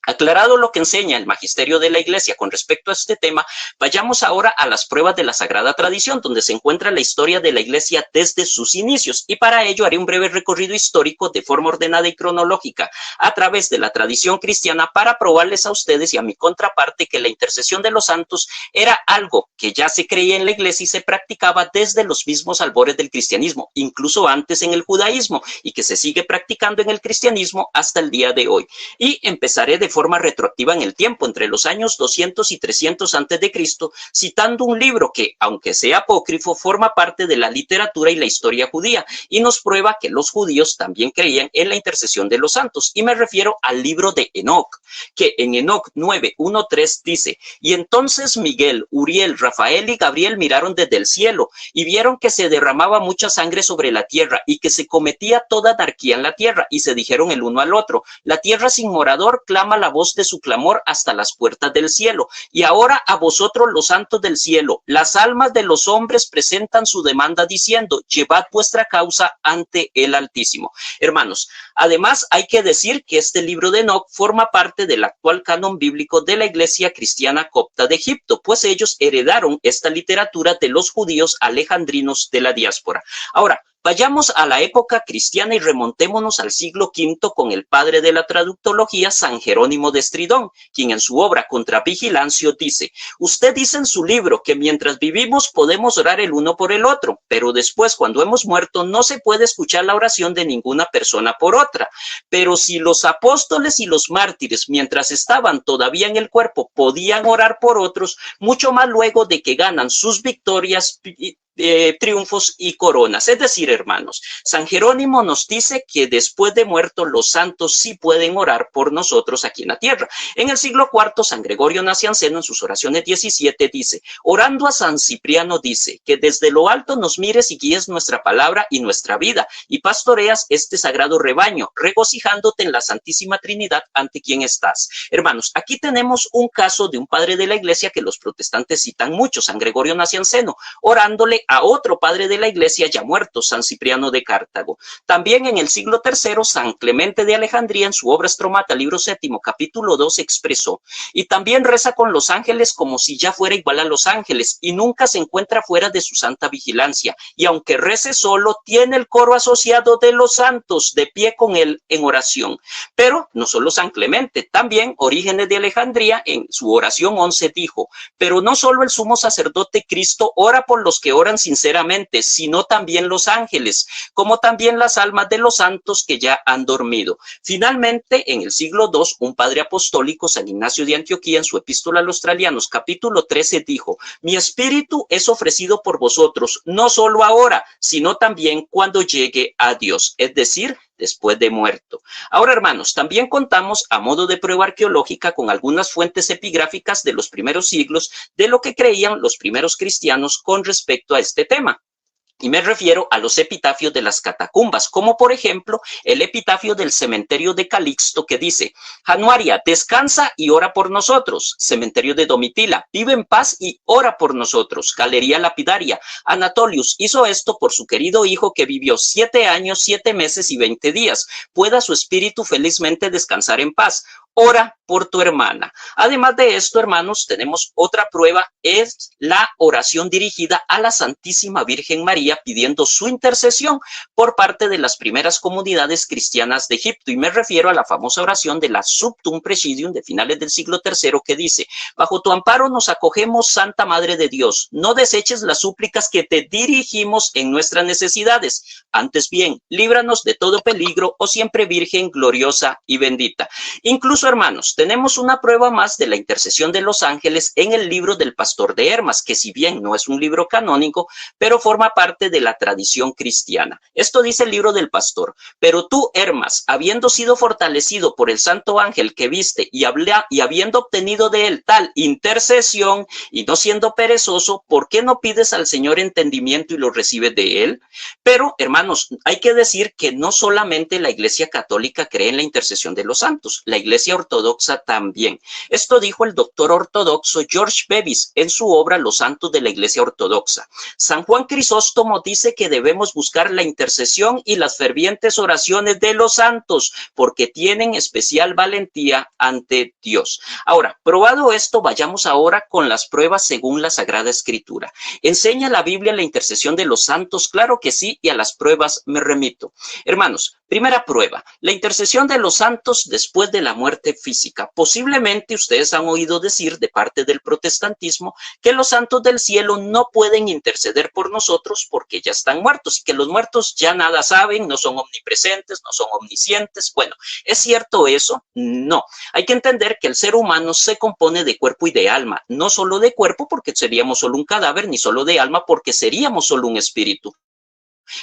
Aclarado lo que enseña el magisterio de la Iglesia con respecto a este tema, vayamos ahora a las pruebas de la Sagrada Tradición, donde se encuentra la historia de la Iglesia desde sus inicios, y para ello haré un breve recorrido histórico de forma ordenada y cronológica a través de la tradición cristiana para probarles a ustedes y a mi contraparte que la intercesión de los santos era algo que ya se creía en la Iglesia y se practicaba desde los mismos albores del cristianismo, incluso antes en el judaísmo, y que se sigue practicando en el cristianismo hasta el día de hoy. Y empezaré de forma retroactiva en el tiempo, entre los años 200 y 300 antes de Cristo, citando un libro que, aunque sea apócrifo, forma parte de la literatura y la historia judía, y nos prueba que los judíos también creían en la intercesión de los santos, y me refiero al libro de Enoc, que en Enoc 9:1-3 dice: y entonces Miguel, Uriel, Rafael y Gabriel miraron desde el cielo, y vieron que se derramaba mucha sangre sobre la tierra, y que se cometía toda anarquía en la tierra, y se dijeron el uno al otro: la tierra sin morador clama la voz de su clamor hasta las puertas del cielo. Y ahora a vosotros los santos del cielo, las almas de los hombres presentan su demanda diciendo: llevad vuestra causa ante el Altísimo. Hermanos, además hay que decir que este libro de Enoc forma parte del actual canon bíblico de la Iglesia Cristiana Copta de Egipto, pues ellos heredaron esta literatura de los judíos alejandrinos de la diáspora. Ahora, vayamos a la época cristiana y remontémonos al siglo V con el padre de la traductología, San Jerónimo de Estridón, quien en su obra Contra Vigilancio dice: usted dice en su libro que mientras vivimos podemos orar el uno por el otro, pero después, cuando hemos muerto, no se puede escuchar la oración de ninguna persona por otra. Pero si los apóstoles y los mártires, mientras estaban todavía en el cuerpo, podían orar por otros, mucho más luego de que ganan sus victorias, triunfos y coronas. Es decir, hermanos, San Jerónimo nos dice que después de muertos los santos sí pueden orar por nosotros aquí en la tierra. En el siglo IV, San Gregorio Nacianceno en sus oraciones 17 dice: orando a San Cipriano dice que desde lo alto nos mires y guíes nuestra palabra y nuestra vida y pastoreas este sagrado rebaño, regocijándote en la Santísima Trinidad ante quien estás. Hermanos, aquí tenemos un caso de un padre de la Iglesia que los protestantes citan mucho, San Gregorio Nacianceno, orándole a otro padre de la Iglesia ya muerto, San Cipriano de Cartago. También en el siglo III, San Clemente de Alejandría, en su obra Stromata, libro 7, capítulo 2, expresó: y también reza con los ángeles como si ya fuera igual a los ángeles, y nunca se encuentra fuera de su santa vigilancia, y aunque rece solo, tiene el coro asociado de los santos de pie con él en oración. Pero no solo San Clemente, también Orígenes de Alejandría, en su oración 11, dijo: pero no solo el sumo sacerdote Cristo ora por los que oran sinceramente, sino también los ángeles, como también las almas de los santos que ya han dormido. Finalmente, en el siglo II, un padre apostólico, San Ignacio de Antioquía, en su epístola a los Tralianos, capítulo 13, dijo: mi espíritu es ofrecido por vosotros, no solo ahora, sino también cuando llegue a Dios, es decir, después de muerto. Ahora, hermanos, también contamos a modo de prueba arqueológica con algunas fuentes epigráficas de los primeros siglos de lo que creían los primeros cristianos con respecto a este tema. Y me refiero a los epitafios de las catacumbas, como por ejemplo el epitafio del cementerio de Calixto que dice: Januaria, descansa y ora por nosotros. Cementerio de Domitila, vive en paz y ora por nosotros. Galería lapidaria, Anatolius hizo esto por su querido hijo que vivió 7 años, 7 meses y 20 días. Pueda su espíritu felizmente descansar en paz. ora por tu hermana. Además de esto, hermanos, tenemos otra prueba, es la oración dirigida a la Santísima Virgen María pidiendo su intercesión por parte de las primeras comunidades cristianas de Egipto. Y me refiero a la famosa oración de la Subtum Presidium de finales del siglo III que dice: bajo tu amparo nos acogemos, Santa Madre de Dios, no deseches las súplicas que te dirigimos en nuestras necesidades, antes bien, líbranos de todo peligro, oh siempre Virgen gloriosa y bendita. Incluso, hermanos, tenemos una prueba más de la intercesión de los ángeles en el libro del Pastor de Hermas, que si bien no es un libro canónico, pero forma parte de la tradición cristiana. Esto dice el libro del Pastor: pero tú, Hermas, habiendo sido fortalecido por el santo ángel que viste y habiendo obtenido de él tal intercesión y no siendo perezoso, ¿por qué no pides al Señor entendimiento y lo recibes de él? Pero, hermanos, hay que decir que no solamente la Iglesia Católica cree en la intercesión de los santos, la Iglesia Ortodoxa también. Esto dijo el doctor ortodoxo George Bevis en su obra Los Santos de la Iglesia Ortodoxa. San Juan Crisóstomo dice que debemos buscar la intercesión y las fervientes oraciones de los santos porque tienen especial valentía ante Dios. Ahora, probado esto, vayamos ahora con las pruebas según la Sagrada Escritura. ¿Enseña la Biblia la intercesión de los santos? Claro que sí, y a las pruebas me remito. Hermanos, primera prueba, la intercesión de los santos después de la muerte física. Posiblemente ustedes han oído decir de parte del protestantismo que los santos del cielo no pueden interceder por nosotros porque ya están muertos y que los muertos ya nada saben, no son omnipresentes, no son omniscientes. Bueno, ¿es cierto eso? No. Hay que entender que el ser humano se compone de cuerpo y de alma, no solo de cuerpo porque seríamos solo un cadáver, ni solo de alma porque seríamos solo un espíritu.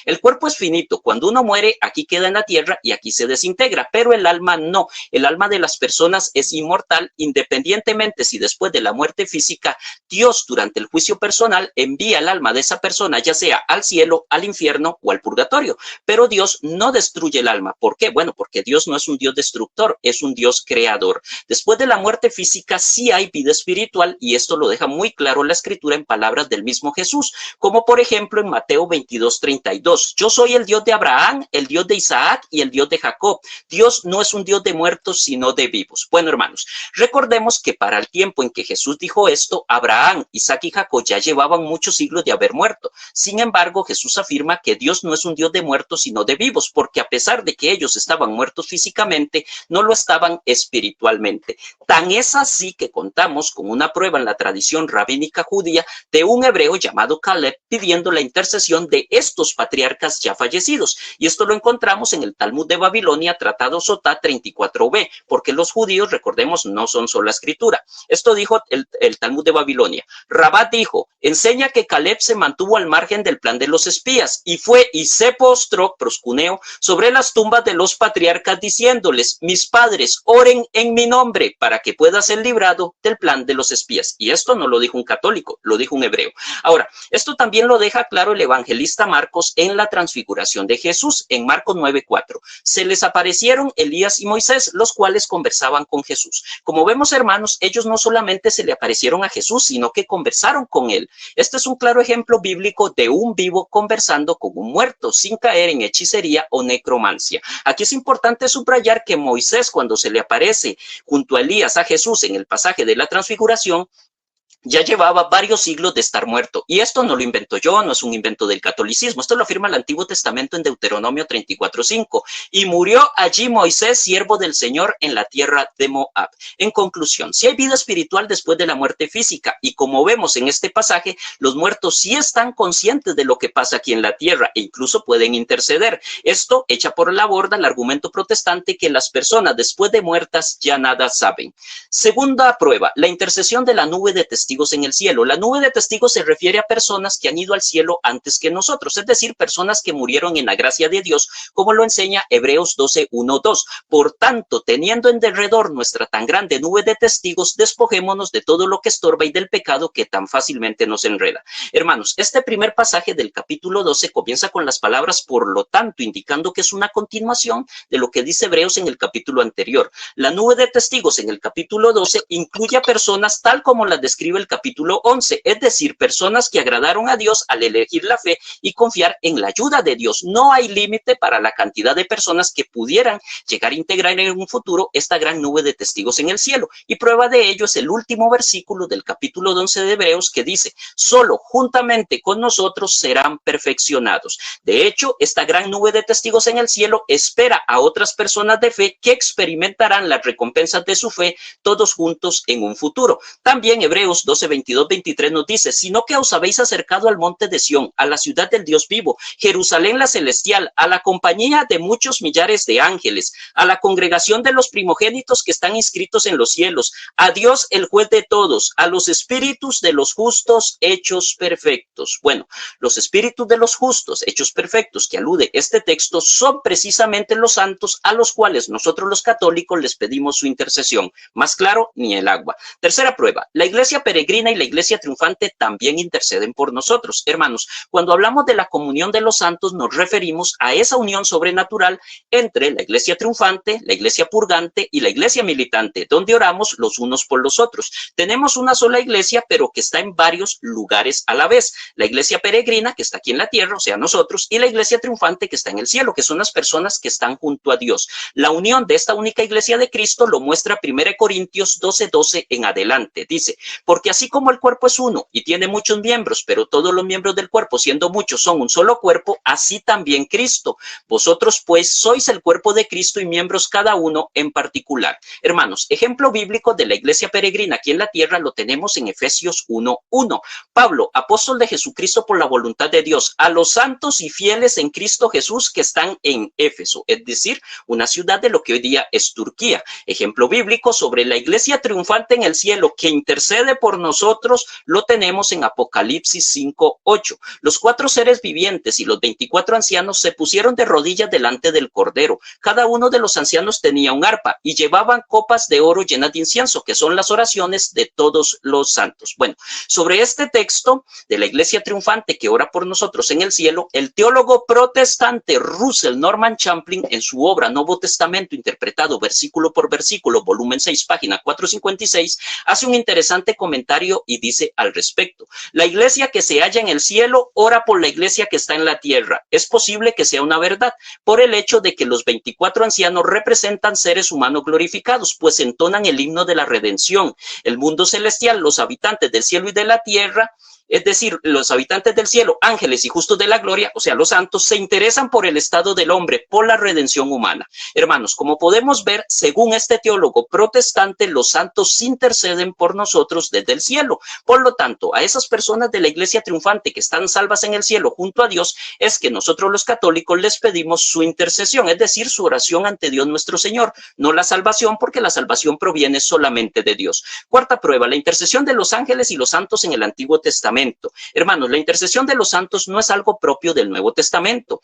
El cuerpo es finito, cuando uno muere aquí queda en la tierra y aquí se desintegra, pero el alma no. El alma de las personas es inmortal independientemente si después de la muerte física Dios durante el juicio personal envía el alma de esa persona ya sea al cielo, al infierno o al purgatorio, pero Dios no destruye el alma. ¿Por qué? Bueno, porque Dios no es un Dios destructor, es un Dios creador. Después de la muerte física sí hay vida espiritual y esto lo deja muy claro la Escritura en palabras del mismo Jesús, como por ejemplo en Mateo 22:32. Yo soy el Dios de Abraham, el Dios de Isaac y el Dios de Jacob. Dios no es un Dios de muertos, sino de vivos. Bueno, hermanos, recordemos que para el tiempo en que Jesús dijo esto, Abraham, Isaac y Jacob ya llevaban muchos siglos de haber muerto. Sin embargo, Jesús afirma que Dios no es un Dios de muertos, sino de vivos, porque a pesar de que ellos estaban muertos físicamente, no lo estaban espiritualmente. Tan es así que contamos con una prueba en la tradición rabínica judía de un hebreo llamado Caleb pidiendo la intercesión de estos patriarcas ya fallecidos. Y esto lo encontramos en el Talmud de Babilonia, Tratado Sotá 34b, porque los judíos, recordemos, no son sola escritura. Esto dijo el Talmud de Babilonia. Rabat dijo: enseña que Caleb se mantuvo al margen del plan de los espías y fue y se postró, proscuneo, sobre las tumbas de los patriarcas diciéndoles: mis padres, oren en mi nombre para que pueda ser librado del plan de los espías. Y esto no lo dijo un católico, lo dijo un hebreo. Ahora, esto también lo deja claro el evangelista Marcos en la transfiguración de Jesús, en Marcos 9:4. Se les aparecieron Elías y Moisés, los cuales conversaban con Jesús. Como vemos, hermanos, ellos no solamente se le aparecieron a Jesús, sino que conversaron con él. Este es un claro ejemplo bíblico de un vivo conversando con un muerto, sin caer en hechicería o necromancia. Aquí es importante subrayar que Moisés, cuando se le aparece junto a Elías a Jesús en el pasaje de la transfiguración, ya llevaba varios siglos de estar muerto. Y esto no lo invento yo, no es un invento del catolicismo. Esto lo afirma el Antiguo Testamento en Deuteronomio 34:5. Y murió allí Moisés, siervo del Señor, en la tierra de Moab. En conclusión, si hay vida espiritual después de la muerte física, y como vemos en este pasaje, los muertos sí están conscientes de lo que pasa aquí en la tierra e incluso pueden interceder. Esto echa por la borda el argumento protestante que las personas después de muertas ya nada saben. Segunda prueba, la intercesión de la nube de testigos en el cielo. La nube de testigos se refiere a personas que han ido al cielo antes que nosotros, es decir, personas que murieron en la gracia de Dios, como lo enseña Hebreos 12:1-2. Por tanto, teniendo en derredor nuestra tan grande nube de testigos, despojémonos de todo lo que estorba y del pecado que tan fácilmente nos enreda. Hermanos, este primer pasaje del capítulo 12 comienza con las palabras por lo tanto, indicando que es una continuación de lo que dice Hebreos en el capítulo anterior. La nube de testigos en el capítulo 12 incluye a personas tal como las describe el el capítulo 11, es decir, personas que agradaron a Dios al elegir la fe y confiar en la ayuda de Dios. No hay límite para la cantidad de personas que pudieran llegar a integrar en un futuro esta gran nube de testigos en el cielo. Y prueba de ello es el último versículo del capítulo 11 de Hebreos, que dice: solo juntamente con nosotros serán perfeccionados. De hecho, esta gran nube de testigos en el cielo espera a otras personas de fe que experimentarán las recompensas de su fe todos juntos en un futuro. También Hebreos 12, 22, 23 nos dice: sino que os habéis acercado al monte de Sión, a la ciudad del Dios vivo, Jerusalén la celestial, a la compañía de muchos millares de ángeles, a la congregación de los primogénitos que están inscritos en los cielos, a Dios el juez de todos, a los espíritus de los justos hechos perfectos. Bueno, los espíritus de los justos hechos perfectos que alude este texto son precisamente los santos, a los cuales nosotros los católicos les pedimos su intercesión. Más claro, ni el agua. Tercera prueba: la iglesia peregrina y la iglesia triunfante también interceden por nosotros. Hermanos, cuando hablamos de la comunión de los santos, nos referimos a esa unión sobrenatural entre la iglesia triunfante, la iglesia purgante y la iglesia militante, donde oramos los unos por los otros. Tenemos una sola iglesia, pero que está en varios lugares a la vez. La iglesia peregrina, que está aquí en la tierra, o sea, nosotros, y la iglesia triunfante, que está en el cielo, que son las personas que están junto a Dios. La unión de esta única iglesia de Cristo lo muestra 1 Corintios 12, 12 en adelante. Dice: porque así como el cuerpo es uno y tiene muchos miembros, pero todos los miembros del cuerpo, siendo muchos, son un solo cuerpo, así también Cristo. Vosotros pues sois el cuerpo de Cristo y miembros cada uno en particular. Hermanos, ejemplo bíblico de la iglesia peregrina aquí en la tierra lo tenemos en Efesios 1:1. Pablo, apóstol de Jesucristo por la voluntad de Dios, a los santos y fieles en Cristo Jesús que están en Éfeso, es decir, una ciudad de lo que hoy día es Turquía. Ejemplo bíblico sobre la iglesia triunfante en el cielo que intercede por nosotros lo tenemos en Apocalipsis 5:8. Los 4 seres vivientes y los 24 ancianos se pusieron de rodillas delante del Cordero. Cada uno de los ancianos tenía un arpa y llevaban copas de oro llenas de incienso, que son las oraciones de todos los santos. Bueno, sobre este texto de la iglesia triunfante que ora por nosotros en el cielo, el teólogo protestante Russell Norman Champlin, en su obra Nuevo Testamento interpretado versículo por versículo, volumen 6, página 456, hace un interesante comentario y dice al respecto: la iglesia que se halla en el cielo ora por la iglesia que está en la tierra. Es posible que sea una verdad por el hecho de que los 24 ancianos representan seres humanos glorificados, pues entonan el himno de la redención. El mundo celestial, los habitantes del cielo y de la tierra, es decir, los habitantes del cielo, ángeles y justos de la gloria, o sea, los santos, se interesan por el estado del hombre, por la redención humana. Hermanos, como podemos ver, según este teólogo protestante, los santos interceden por nosotros desde el cielo. Por lo tanto, a esas personas de la iglesia triunfante que están salvas en el cielo junto a Dios, es que nosotros los católicos les pedimos su intercesión, es decir, su oración ante Dios nuestro Señor, no la salvación, porque la salvación proviene solamente de Dios. Cuarta prueba: la intercesión de los ángeles y los santos en el Antiguo Testamento. Hermanos, la intercesión de los santos no es algo propio del Nuevo Testamento.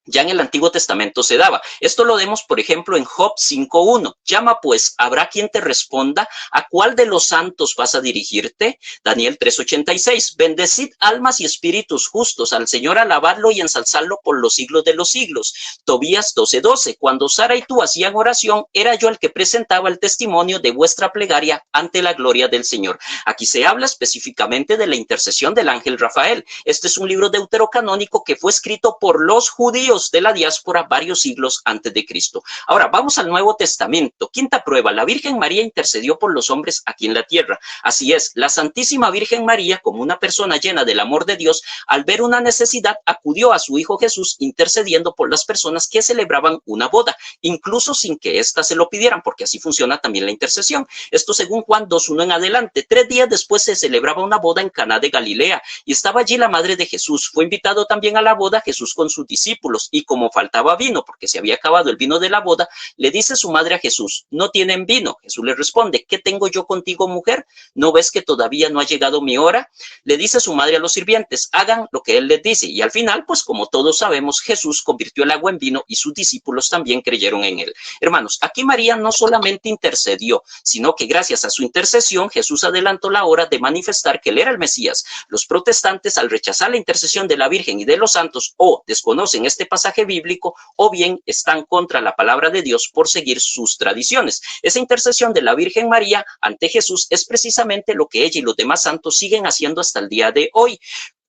Ya en el Antiguo Testamento se daba. Esto lo vemos, por ejemplo, en Job 5:1. Llama pues, habrá quien te responda, ¿a cuál de los santos vas a dirigirte? Daniel 3:86. Bendecid almas y espíritus justos, al Señor alabadlo y ensalzadlo por los siglos de los siglos. Tobías 12:12. Cuando Sara y tú hacían oración, era yo el que presentaba el testimonio de vuestra plegaria ante la gloria del Señor. Aquí se habla específicamente de la intercesión del ángel Rafael. Este es un libro deuterocanónico que fue escrito por los judíos de la diáspora varios siglos antes de Cristo. Ahora vamos al Nuevo Testamento. Quinta prueba: la Virgen María intercedió por los hombres aquí en la tierra. Así es, la Santísima Virgen María, como una persona llena del amor de Dios, al ver una necesidad, acudió a su Hijo Jesús intercediendo por las personas que celebraban una boda, incluso sin que éstas se lo pidieran, porque así funciona también la intercesión. Esto según Juan 2:1 en adelante. 3 días después se celebraba una boda en Caná de Galilea y estaba allí la madre de Jesús. Fue invitado también a la boda Jesús con sus discípulos. Y como faltaba vino, porque se había acabado el vino de la boda, le dice su madre a Jesús: no tienen vino. Jesús le responde: ¿qué tengo yo contigo, mujer? ¿No ves que todavía no ha llegado mi hora? Le dice su madre a los sirvientes: hagan lo que él les dice. Y al final, pues como todos sabemos, Jesús convirtió el agua en vino y sus discípulos también creyeron en él. Hermanos, aquí María no solamente intercedió, sino que gracias a su intercesión, Jesús adelantó la hora de manifestar que él era el Mesías. Los protestantes, al rechazar la intercesión de la Virgen y de los santos, o desconocen este pasaje pasaje bíblico, o bien están contra la palabra de Dios por seguir sus tradiciones. Esa intercesión de la Virgen María ante Jesús es precisamente lo que ella y los demás santos siguen haciendo hasta el día de hoy.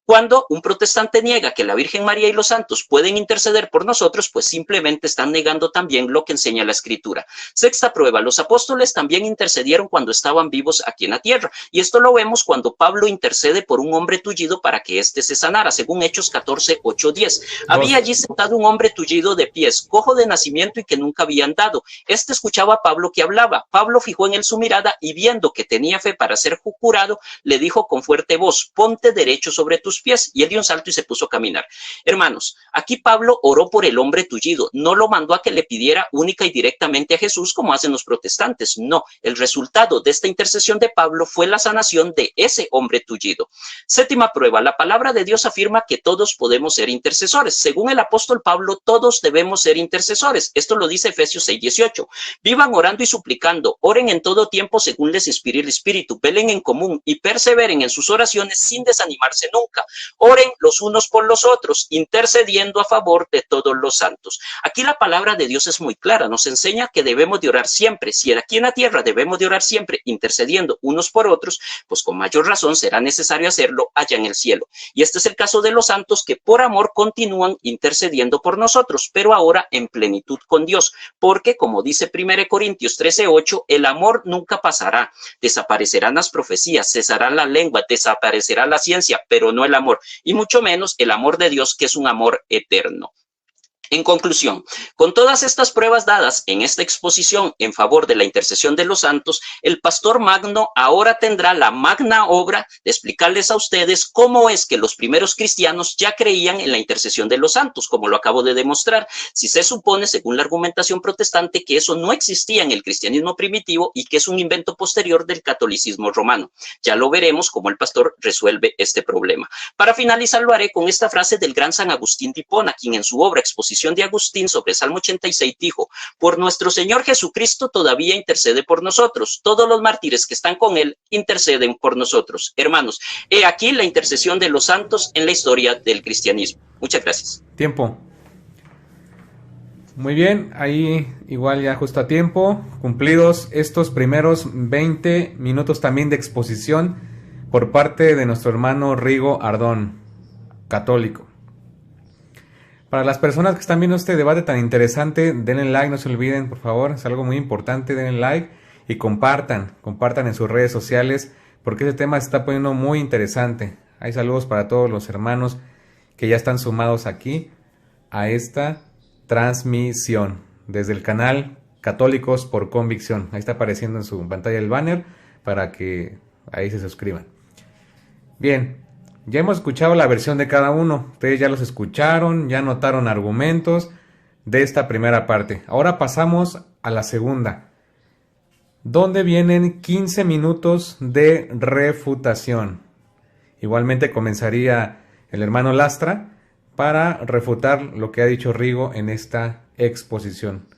Cuando un protestante niega que la Virgen María y los santos pueden interceder por nosotros, pues simplemente están negando también lo que enseña la Escritura. Sexta prueba, los apóstoles también intercedieron cuando estaban vivos aquí en la tierra, y esto lo vemos cuando Pablo intercede por un hombre tullido para que éste se sanara, según Hechos 14, 8, 10. Había allí sentado un hombre tullido de pies, cojo de nacimiento y que nunca había andado. Este escuchaba a Pablo que hablaba. Pablo fijó en él su mirada y viendo que tenía fe para ser curado, le dijo con fuerte voz: ponte derecho sobre tus pies, y él dio un salto y se puso a caminar. Hermanos, aquí Pablo oró por el hombre tullido, no lo mandó a que le pidiera única y directamente a Jesús como hacen los protestantes, no, el resultado de esta intercesión de Pablo fue la sanación de ese hombre tullido. Séptima prueba, la palabra de Dios afirma que todos podemos ser intercesores. Según el apóstol Pablo, todos debemos ser intercesores. Esto lo dice Efesios 6, 18. Vivan orando y suplicando, oren en todo tiempo según les inspire el Espíritu, velen en común y perseveren en sus oraciones sin desanimarse nunca. Oren los unos por los otros, intercediendo a favor de todos los santos. Aquí la palabra de Dios es muy clara, nos enseña que debemos de orar siempre. Si aquí en la tierra debemos de orar siempre, intercediendo unos por otros, pues con mayor razón será necesario hacerlo allá en el cielo. Y este es el caso de los santos que por amor continúan intercediendo por nosotros, pero ahora en plenitud con Dios, porque como dice 1 Corintios 13:8, el amor nunca pasará, desaparecerán las profecías, cesará la lengua, desaparecerá la ciencia, pero no el amor, y mucho menos el amor de Dios, que es un amor eterno. En conclusión, con todas estas pruebas dadas en esta exposición en favor de la intercesión de los santos, el pastor Magno ahora tendrá la magna obra de explicarles a ustedes cómo es que los primeros cristianos ya creían en la intercesión de los santos, como lo acabo de demostrar, si se supone, según la argumentación protestante, que eso no existía en el cristianismo primitivo y que es un invento posterior del catolicismo romano. Ya lo veremos cómo el pastor resuelve este problema. Para finalizar, lo haré con esta frase del gran San Agustín de Hipona, quien en su obra Exposición de Agustín sobre Salmo 86 dijo: por nuestro Señor Jesucristo todavía intercede por nosotros, todos los mártires que están con él interceden por nosotros. Hermanos, he aquí la intercesión de los santos en la historia del cristianismo. Muchas gracias. Tiempo. Muy bien, ahí igual ya justo a tiempo, cumplidos estos primeros 20 minutos también de exposición por parte de nuestro hermano Rigo Ardón, católico. Para las personas que están viendo este debate tan interesante, denle like, no se olviden, por favor, es algo muy importante, denle like y compartan en sus redes sociales, porque este tema se está poniendo muy interesante. Hay saludos para todos los hermanos que ya están sumados aquí a esta transmisión desde el canal Católicos por Convicción. Ahí está apareciendo en su pantalla el banner para que ahí se suscriban. Bien. Ya hemos escuchado la versión de cada uno, ustedes ya los escucharon, ya notaron argumentos de esta primera parte. Ahora pasamos a la segunda, donde vienen 15 minutos de refutación. Igualmente comenzaría el hermano Lastra para refutar lo que ha dicho Rigo en esta exposición.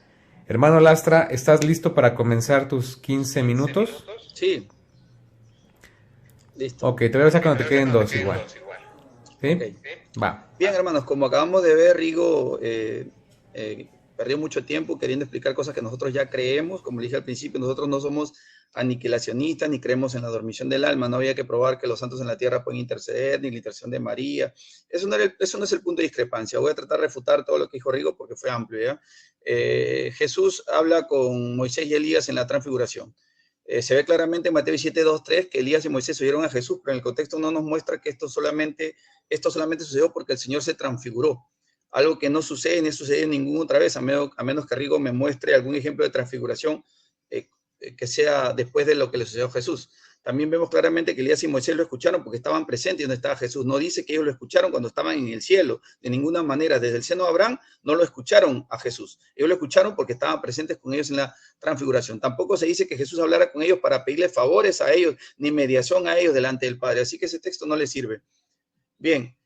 Hermano Lastra, ¿estás listo para comenzar tus 15 minutos? Sí. Listo. Ok, te voy a avisar cuando te queden dos igual. ¿Sí? Okay. Va. Bien, hermanos, como acabamos de ver, Rigo perdió mucho tiempo queriendo explicar cosas que nosotros ya creemos. Como dije al principio, nosotros no somos aniquilacionistas ni creemos en la dormición del alma. No había que probar que los santos en la tierra pueden interceder, ni la intercesión de María. Eso no es el punto de discrepancia. Voy a tratar de refutar todo lo que dijo Rigo porque fue amplio, ¿ya? Jesús habla con Moisés y Elías en la transfiguración. Se ve claramente en Mateo 7, 2, 3 que Elías y Moisés oyeron a Jesús, pero en el contexto no nos muestra que esto solamente sucedió porque el Señor se transfiguró. Algo que no sucede ni sucede ninguna otra vez, a menos que Rigo me muestre algún ejemplo de transfiguración que sea después de lo que le sucedió a Jesús. También vemos claramente que Elías y Moisés lo escucharon porque estaban presentes donde estaba Jesús. No dice que ellos lo escucharon cuando estaban en el cielo, de ninguna manera. Desde el seno de Abraham no lo escucharon a Jesús. Ellos lo escucharon porque estaban presentes con ellos en la transfiguración. Tampoco se dice que Jesús hablara con ellos para pedirle favores a ellos, ni mediación a ellos delante del Padre. Así que ese texto no les sirve. Bien,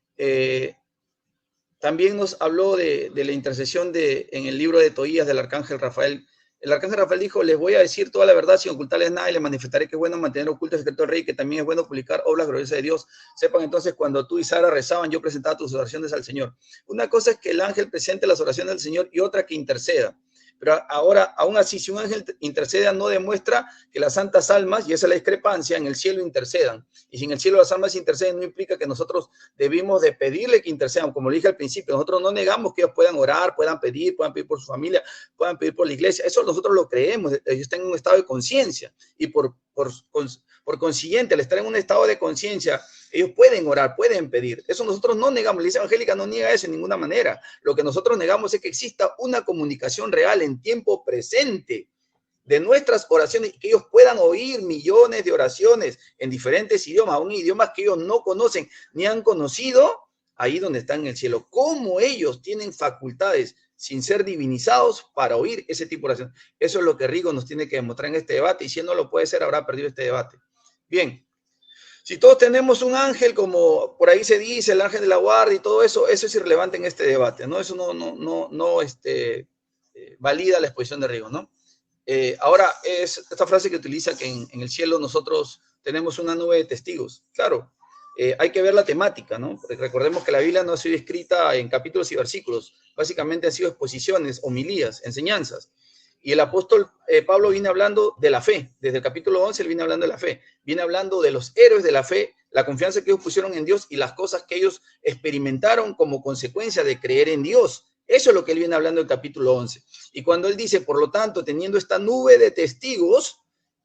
también nos habló de la intercesión en el libro de Tobías del arcángel Rafael. el arcángel Rafael dijo, les voy a decir toda la verdad sin ocultarles nada y les manifestaré que es bueno mantener oculto el secreto del rey, que también es bueno publicar obras gloriosas de Dios. Sepan entonces, cuando tú y Sara rezaban, yo presentaba tus oraciones al Señor. Una cosa es que el ángel presente las oraciones del Señor y otra que interceda. Pero ahora, aún así, si un ángel interceda, no demuestra que las santas almas, y esa es la discrepancia, en el cielo intercedan. Y si en el cielo las almas interceden, no implica que nosotros debimos de pedirle que intercedan. Como le dije al principio, nosotros no negamos que ellos puedan orar, puedan pedir por su familia, puedan pedir por la iglesia. Eso nosotros lo creemos. Ellos están en un estado de conciencia. Y por consiguiente, al estar en un estado de conciencia, ellos pueden orar, pueden pedir. Eso nosotros no negamos. La Iglesia Evangélica no niega eso de ninguna manera. Lo que nosotros negamos es que exista una comunicación real en tiempo presente de nuestras oraciones y que ellos puedan oír millones de oraciones en diferentes idiomas, aún idiomas que ellos no conocen ni han conocido, ahí donde están en el cielo. ¿Cómo ellos tienen facultades sin ser divinizados para oír ese tipo de oración? Eso es lo que Rigo nos tiene que demostrar en este debate, y si él no lo puede ser, habrá perdido este debate. Bien. Si todos tenemos un ángel, como por ahí se dice, el ángel de la guardia y todo eso, eso es irrelevante en este debate, ¿no? Eso no valida la exposición de Rigo, ¿no? Ahora, es esta frase que utiliza que en el cielo nosotros tenemos una nube de testigos. Claro, hay que ver la temática, ¿no? Porque recordemos que la Biblia no ha sido escrita en capítulos y versículos, básicamente han sido exposiciones, homilías, enseñanzas. Y el apóstol Pablo viene hablando de la fe. Desde el capítulo 11 él viene hablando de la fe. Viene hablando de los héroes de la fe, la confianza que ellos pusieron en Dios y las cosas que ellos experimentaron como consecuencia de creer en Dios. Eso es lo que él viene hablando en el capítulo 11. Y cuando él dice, por lo tanto, teniendo esta nube de testigos,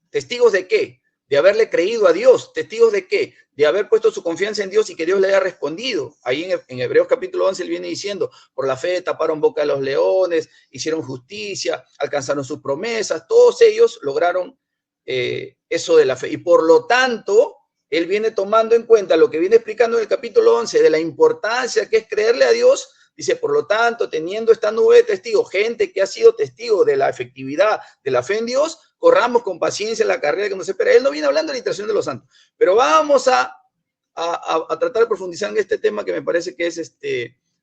¿testigos de qué? De haberle creído a Dios. ¿Testigos de qué? De haber puesto su confianza en Dios y que Dios le haya respondido. Ahí en Hebreos capítulo 11 él viene diciendo, por la fe taparon boca de los leones, hicieron justicia, alcanzaron sus promesas, todos ellos lograron eso de la fe. Y por lo tanto, él viene tomando en cuenta lo que viene explicando en el capítulo 11 de la importancia que es creerle a Dios. Dice, por lo tanto, teniendo esta nube de testigos, gente que ha sido testigo de la efectividad de la fe en Dios, corramos con paciencia la carrera que nos espera. Él no viene hablando de la intercesión de los santos, pero vamos a tratar de profundizar en este tema que me parece que es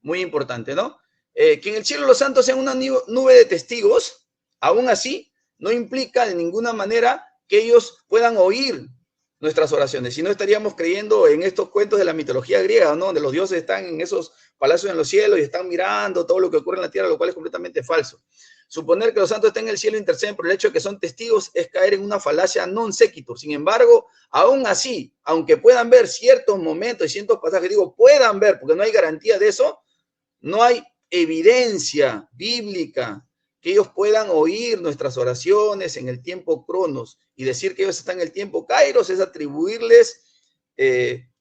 muy importante, ¿no? Que en el cielo los santos sean una nube de testigos, aún así, no implica de ninguna manera que ellos puedan oír nuestras oraciones, si no estaríamos creyendo en estos cuentos de la mitología griega, ¿no? Donde los dioses están en esos palacios en los cielos y están mirando todo lo que ocurre en la tierra, lo cual es completamente falso. Suponer que los santos están en el cielo e interceden por el hecho de que son testigos es caer en una falacia non sequitur. Sin embargo, aún así, aunque puedan ver ciertos momentos y ciertos pasajes, digo, puedan ver, porque no hay garantía de eso, no hay evidencia bíblica que ellos puedan oír nuestras oraciones en el tiempo cronos, y decir que ellos están en el tiempo kairos es atribuirles,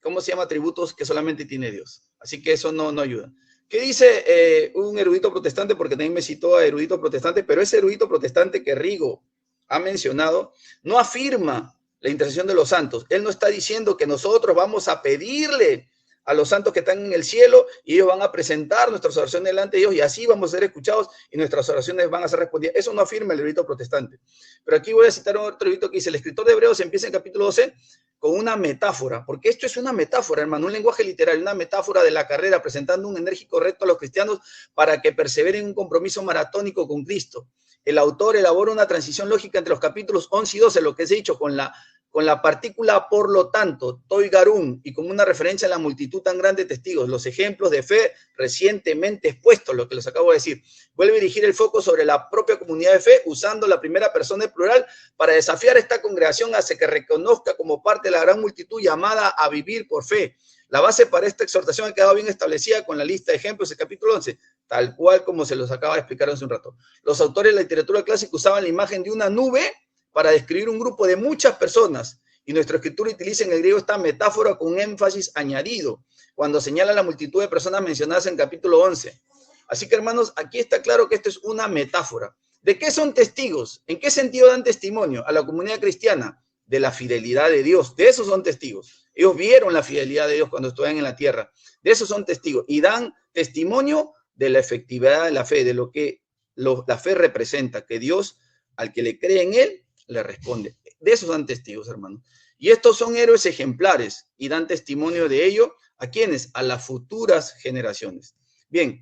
¿cómo se llama? Atributos que solamente tiene Dios. Así que eso no ayuda. ¿Qué dice un erudito protestante? Porque también me citó a eruditos protestantes, pero ese erudito protestante que Rigo ha mencionado no afirma la intercesión de los santos. Él no está diciendo que nosotros vamos a pedirle a los santos que están en el cielo y ellos van a presentar nuestras oraciones delante de Dios y así vamos a ser escuchados y nuestras oraciones van a ser respondidas. Eso no afirma el erudito protestante. Pero aquí voy a citar otro erudito que dice, el escritor de Hebreos empieza en capítulo 12 con una metáfora, porque esto es una metáfora, hermano, un lenguaje literal, una metáfora de la carrera, presentando un enérgico reto a los cristianos para que perseveren en un compromiso maratónico con Cristo. El autor elabora una transición lógica entre los capítulos 11 y 12, lo que se ha dicho con la partícula por lo tanto, toi garún, y con una referencia a la multitud tan grande de testigos, los ejemplos de fe recientemente expuestos, lo que les acabo de decir. Vuelve a dirigir el foco sobre la propia comunidad de fe, usando la primera persona en plural para desafiar a esta congregación a que reconozca como parte de la gran multitud llamada a vivir por fe. La base para esta exhortación ha quedado bien establecida con la lista de ejemplos del capítulo 11, tal cual como se los acaba de explicar hace un rato. Los autores de la literatura clásica usaban la imagen de una nube para describir un grupo de muchas personas, y nuestra escritura utiliza en el griego esta metáfora con un énfasis añadido, cuando señala la multitud de personas mencionadas en el capítulo 11. Así que, hermanos, aquí está claro que esto es una metáfora. ¿De qué son testigos? ¿En qué sentido dan testimonio a la comunidad cristiana? De la fidelidad de Dios. De eso son testigos. Ellos vieron la fidelidad de Dios cuando estuvieron en la tierra. De eso son testigos. Y dan testimonio de la efectividad de la fe, de lo que la fe representa, que Dios, al que le cree en él, le responde. De eso dan testigos, hermanos. Y estos son héroes ejemplares y dan testimonio de ello. ¿A quiénes? A las futuras generaciones. Bien.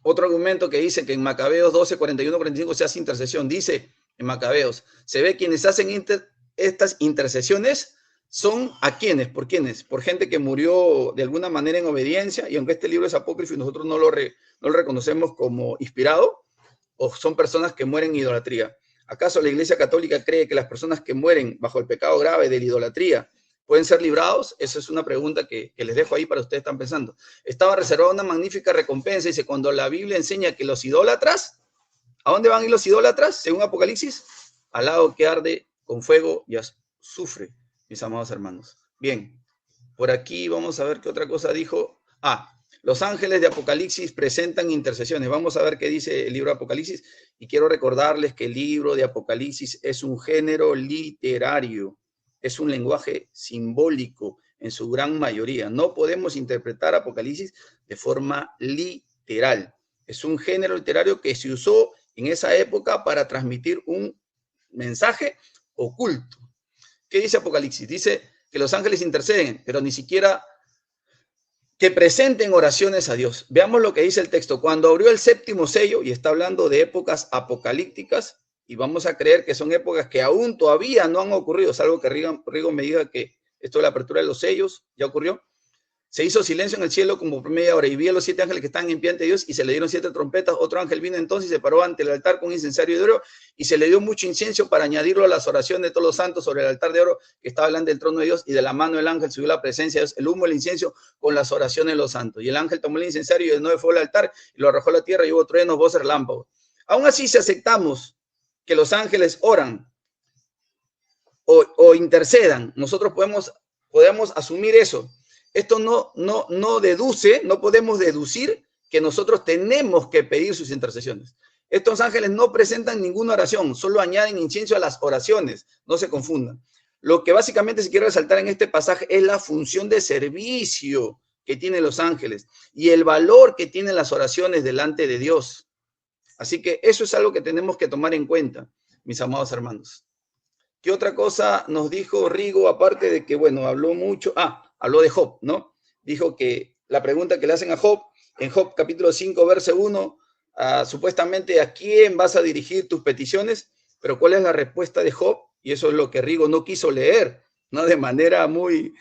Otro argumento que dice que en Macabeos 12, 41, 45 se hace intercesión. Dice en Macabeos, se ve quienes hacen estas intercesiones son ¿a quiénes? ¿Por quiénes? Por gente que murió de alguna manera en obediencia, y aunque este libro es apócrifo y nosotros no lo reconocemos como inspirado, o son personas que mueren en idolatría. ¿Acaso la Iglesia Católica cree que las personas que mueren bajo el pecado grave de la idolatría pueden ser librados? Esa es una pregunta que les dejo ahí para ustedes están pensando. Estaba reservada una magnífica recompensa. Dice, cuando la Biblia enseña que los idólatras, ¿a dónde van a ir los idólatras? Según Apocalipsis, al lago que arde con fuego y azufre, mis amados hermanos. Bien, por aquí vamos a ver qué otra cosa dijo. Los ángeles de Apocalipsis presentan intercesiones. Vamos a ver qué dice el libro de Apocalipsis. Y quiero recordarles que el libro de Apocalipsis es un género literario. Es un lenguaje simbólico en su gran mayoría. No podemos interpretar Apocalipsis de forma literal. Es un género literario que se usó en esa época para transmitir un mensaje oculto. ¿Qué dice Apocalipsis? Dice que los ángeles interceden, pero ni siquiera que presenten oraciones a Dios. Veamos lo que dice el texto. Cuando abrió el séptimo sello, y está hablando de épocas apocalípticas, y vamos a creer que son épocas que aún todavía no han ocurrido, salvo que Rigo me diga que esto de la apertura de los sellos ya ocurrió. Se hizo silencio en el cielo como por media hora, y vi a los 7 ángeles que estaban en pie ante Dios, y se le dieron 7 trompetas. Otro ángel vino entonces y se paró ante el altar con incensario de oro, y se le dio mucho incienso para añadirlo a las oraciones de todos los santos sobre el altar de oro que estaba delante del trono de Dios, y de la mano del ángel subió la presencia de Dios, el humo del incienso con las oraciones de los santos. Y el ángel tomó el incensario y llenó de fuego el altar, y lo arrojó a la tierra, y hubo truenos, voces, relámpagos. Aún así, si aceptamos que los ángeles oran o intercedan, nosotros podemos asumir eso. Esto no deduce, no podemos deducir que nosotros tenemos que pedir sus intercesiones. Estos ángeles no presentan ninguna oración, solo añaden incienso a las oraciones, no se confundan. Lo que básicamente se quiere resaltar en este pasaje es la función de servicio que tienen los ángeles y el valor que tienen las oraciones delante de Dios. Así que eso es algo que tenemos que tomar en cuenta, mis amados hermanos. ¿Qué otra cosa nos dijo Rigo? Aparte de que, bueno, habló mucho. Habló de Job, ¿no? Dijo que la pregunta que le hacen a Job, en Job capítulo 5, verso 1, supuestamente ¿a quién vas a dirigir tus peticiones? Pero ¿cuál es la respuesta de Job? Y eso es lo que Rigo no quiso leer, ¿no? De manera muy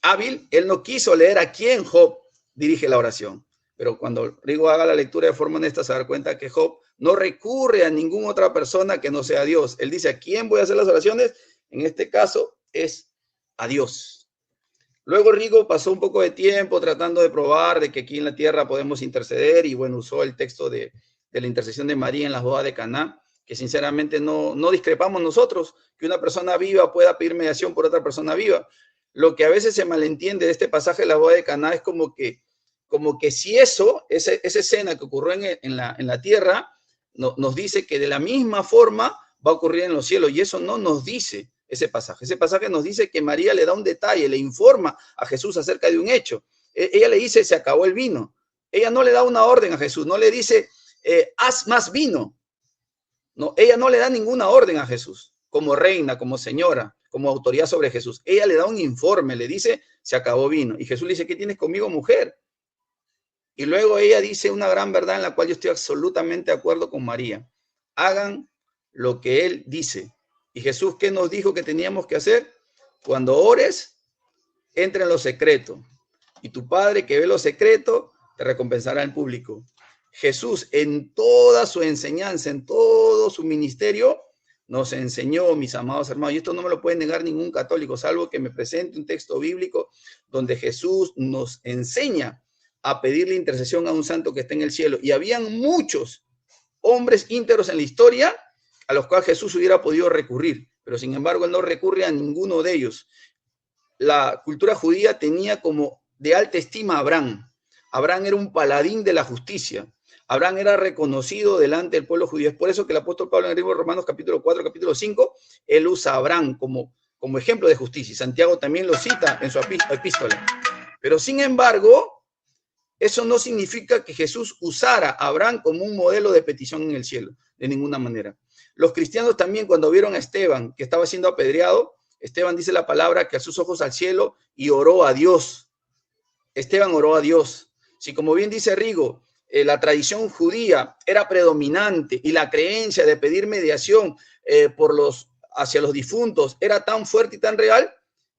hábil. Él no quiso leer a quién Job dirige la oración. Pero cuando Rigo haga la lectura de forma honesta, se va a dar cuenta que Job no recurre a ninguna otra persona que no sea Dios. Él dice, ¿a quién voy a hacer las oraciones? En este caso es a Dios. Luego Rigo pasó un poco de tiempo tratando de probar de que aquí en la tierra podemos interceder, y bueno, usó el texto de la intercesión de María en las bodas de Caná, que sinceramente no discrepamos nosotros, que una persona viva pueda pedir mediación por otra persona viva. Lo que a veces se malentiende de este pasaje de la boda de Caná es como que si esa escena que ocurrió en la tierra nos dice que de la misma forma va a ocurrir en los cielos, y eso no nos dice ese pasaje. Ese pasaje nos dice que María le da un detalle, le informa a Jesús acerca de un hecho. Ella le dice, se acabó el vino. Ella no le da una orden a Jesús, no le dice, haz más vino. No, ella no le da ninguna orden a Jesús, como reina, como señora, como autoridad sobre Jesús. Ella le da un informe, le dice, se acabó vino. Y Jesús le dice, ¿qué tienes conmigo, mujer? Y luego ella dice una gran verdad en la cual yo estoy absolutamente de acuerdo con María. Hagan lo que él dice. ¿Y Jesús qué nos dijo que teníamos que hacer? Cuando ores, entra en lo secreto. Y tu Padre que ve lo secreto, te recompensará en público. Jesús en toda su enseñanza, en todo su ministerio, nos enseñó, mis amados hermanos, y esto no me lo puede negar ningún católico, salvo que me presente un texto bíblico donde Jesús nos enseña a pedirle intercesión a un santo que está en el cielo. Y habían muchos hombres íntegros en la historia a los cuales Jesús hubiera podido recurrir, pero sin embargo él no recurre a ninguno de ellos. La cultura judía tenía como de alta estima a Abraham. Abraham era un paladín de la justicia. Abraham era reconocido delante del pueblo judío. Es por eso que el apóstol Pablo en el libro de Romanos capítulo 4, capítulo 5, él usa a Abraham como ejemplo de justicia. Y Santiago también lo cita en su epístola. Pero sin embargo, eso no significa que Jesús usara a Abraham como un modelo de petición en el cielo, de ninguna manera. Los cristianos también, cuando vieron a Esteban, que estaba siendo apedreado, Esteban dice la palabra que alzó sus ojos al cielo y oró a Dios. Esteban oró a Dios. Si como bien dice Rigo, la tradición judía era predominante y la creencia de pedir mediación hacia los difuntos era tan fuerte y tan real,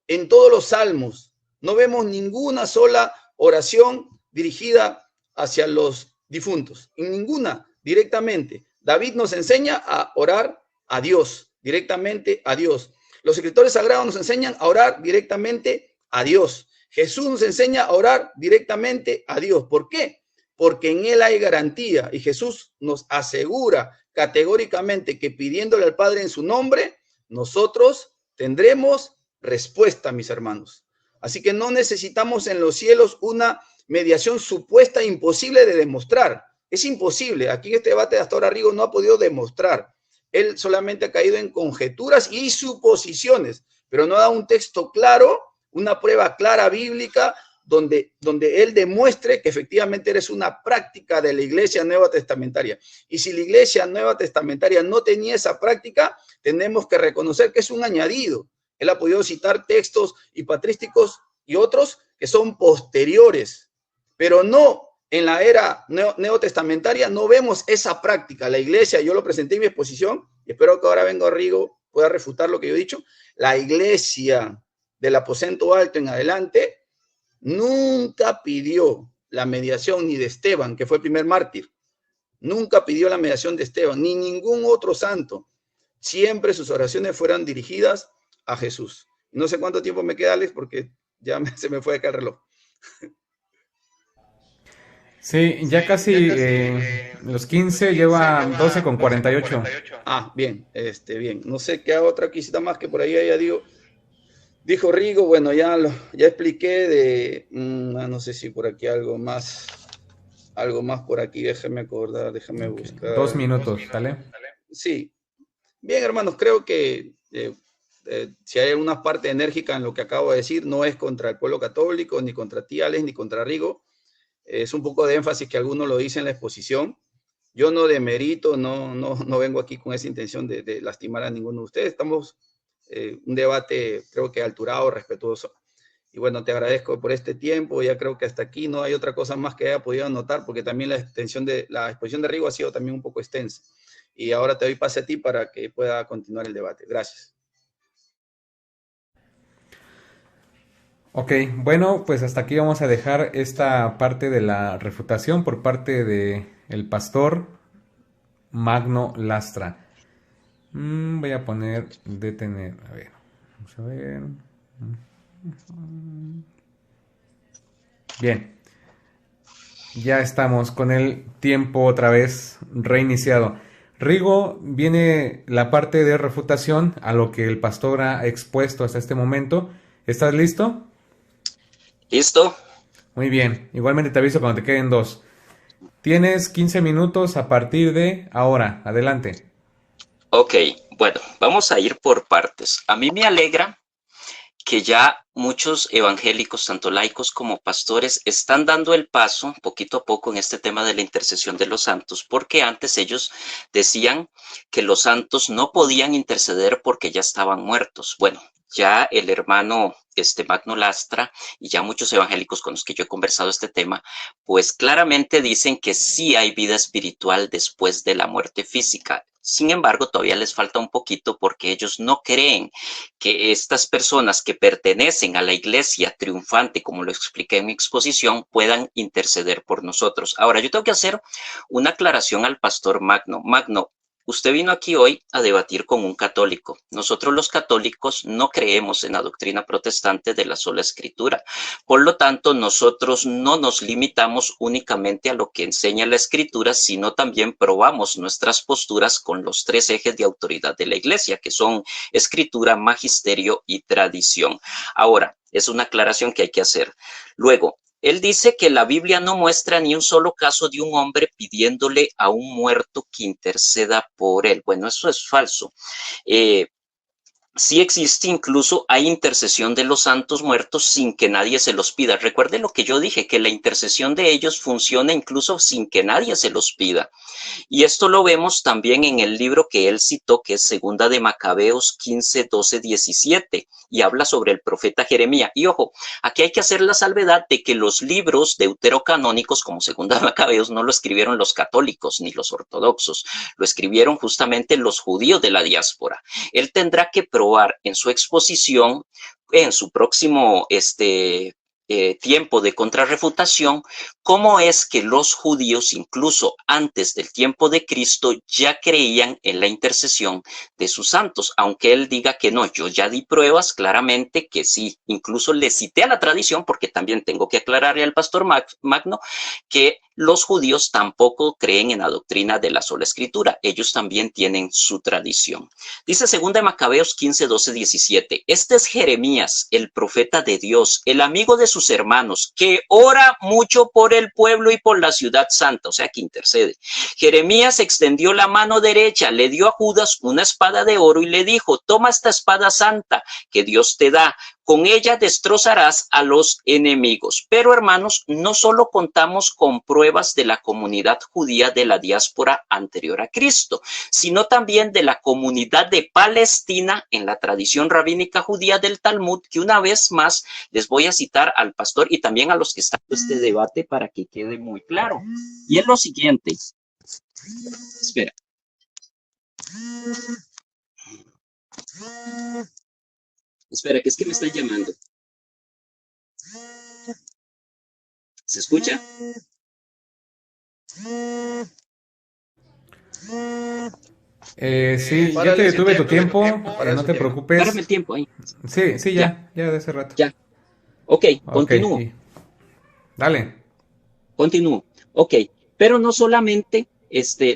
en todos los salmos no vemos ninguna sola oración dirigida hacia los difuntos, en ninguna directamente. David nos enseña a orar a Dios, directamente a Dios. Los escritores sagrados nos enseñan a orar directamente a Dios. Jesús nos enseña a orar directamente a Dios. ¿Por qué? Porque en Él hay garantía y Jesús nos asegura categóricamente que pidiéndole al Padre en su nombre, nosotros tendremos respuesta, mis hermanos. Así que no necesitamos en los cielos una mediación supuesta imposible de demostrar. Es imposible. Aquí en este debate de Astor Arrigo no ha podido demostrar. Él solamente ha caído en conjeturas y suposiciones, pero no ha dado un texto claro, una prueba clara bíblica donde él demuestre que efectivamente eres una práctica de la iglesia nueva testamentaria. Y si la iglesia nueva testamentaria no tenía esa práctica, tenemos que reconocer que es un añadido. Él ha podido citar textos y patrísticos y otros que son posteriores, pero no en la era neotestamentaria no vemos esa práctica. La iglesia, yo lo presenté en mi exposición, y espero que ahora venga Rigo pueda refutar lo que yo he dicho, la iglesia del aposento alto en adelante nunca pidió la mediación ni de Esteban, que fue el primer mártir, nunca pidió la mediación de Esteban, ni ningún otro santo. Siempre sus oraciones fueron dirigidas a Jesús. No sé cuánto tiempo me queda, Alex, porque ya se me fue acá el reloj. Sí, ya casi los 15, lleva 12 con 48. Ah, bien, bien. No sé qué otra cosita más que por ahí haya dijo Rigo. Bueno, ya expliqué de, no sé si por aquí algo más por aquí, déjame acordar, déjame buscar. 2 minutos, ¿vale? Sí. Bien, hermanos, creo que si hay una parte enérgica en lo que acabo de decir, no es contra el pueblo católico, ni contra ti, Alex, ni contra Rigo. Es un poco de énfasis que algunos lo dicen en la exposición. Yo no demerito, no vengo aquí con esa intención de lastimar a ninguno de ustedes. Estamos un debate, creo que alturado, respetuoso. Y bueno, te agradezco por este tiempo. Ya creo que hasta aquí no hay otra cosa más que haya podido anotar, porque también la exposición de Rigo ha sido también un poco extensa. Y ahora te doy pase a ti para que pueda continuar el debate. Gracias. Ok, bueno, pues hasta aquí vamos a dejar esta parte de la refutación por parte del pastor Magno Lastra. Voy a poner detener. A ver, vamos a ver. Bien. Ya estamos con el tiempo otra vez reiniciado. Rigo, viene la parte de refutación a lo que el pastor ha expuesto hasta este momento. ¿Estás listo? ¿Listo? Muy bien. Igualmente te aviso cuando te queden 2. Tienes 15 minutos a partir de ahora. Adelante. Ok, bueno, vamos a ir por partes. A mí me alegra que ya muchos evangélicos, tanto laicos como pastores, están dando el paso poquito a poco en este tema de la intercesión de los santos, porque antes ellos decían que los santos no podían interceder porque ya estaban muertos. Bueno, ya el hermano Magno Lastra y ya muchos evangélicos con los que yo he conversado este tema, pues claramente dicen que sí hay vida espiritual después de la muerte física. Sin embargo, todavía les falta un poquito porque ellos no creen que estas personas que pertenecen a la iglesia triunfante, como lo expliqué en mi exposición, puedan interceder por nosotros. Ahora, yo tengo que hacer una aclaración al pastor Magno. Magno, usted vino aquí hoy a debatir con un católico. Nosotros los católicos no creemos en la doctrina protestante de la sola escritura. Por lo tanto, nosotros no nos limitamos únicamente a lo que enseña la escritura, sino también probamos nuestras posturas con los 3 ejes de autoridad de la iglesia, que son escritura, magisterio y tradición. Ahora, es una aclaración que hay que hacer. Luego, él dice que la Biblia no muestra ni un solo caso de un hombre pidiéndole a un muerto que interceda por él. Bueno, eso es falso. sí existe, incluso hay intercesión de los santos muertos sin que nadie se los pida. Recuerde lo que yo dije, que la intercesión de ellos funciona incluso sin que nadie se los pida. Y esto lo vemos también en el libro que él citó, que es Segunda de Macabeos 15, 12, 17, y habla sobre el profeta Jeremías. Y ojo, aquí hay que hacer la salvedad de que los libros deuterocanónicos, como Segunda de Macabeos, no lo escribieron los católicos ni los ortodoxos, lo escribieron justamente los judíos de la diáspora. Él tendrá que probar en su exposición, en su próximo tiempo de contrarrefutación, cómo es que los judíos, incluso antes del tiempo de Cristo, ya creían en la intercesión de sus santos, aunque él diga que no. Yo ya di pruebas claramente que sí, incluso le cité a la tradición, porque también tengo que aclararle al pastor Magno que los judíos tampoco creen en la doctrina de la sola escritura, ellos también tienen su tradición. Dice 2 de Macabeos 15, 12, 17, este es Jeremías, el profeta de Dios, el amigo de sus hermanos, que ora mucho por el pueblo y por la ciudad santa, o sea que intercede. Jeremías extendió la mano derecha, le dio a Judas una espada de oro y le dijo, toma esta espada santa que Dios te da, con ella destrozarás a los enemigos. Pero hermanos, no solo contamos con pruebas de la comunidad judía de la diáspora anterior a Cristo, sino también de la comunidad de Palestina en la tradición rabínica judía del Talmud, que una vez más les voy a citar al pastor y también a los que están en este debate para que quede muy claro. Y es lo siguiente. Espera. Espera, que es que me están llamando. ¿Se escucha? Sí, ya te detuve tu tiempo, no te preocupes. Párame el tiempo ahí. Sí, ya de hace rato. Ya. Ok, continúo. Dale. Continúo. Ok, pero no solamente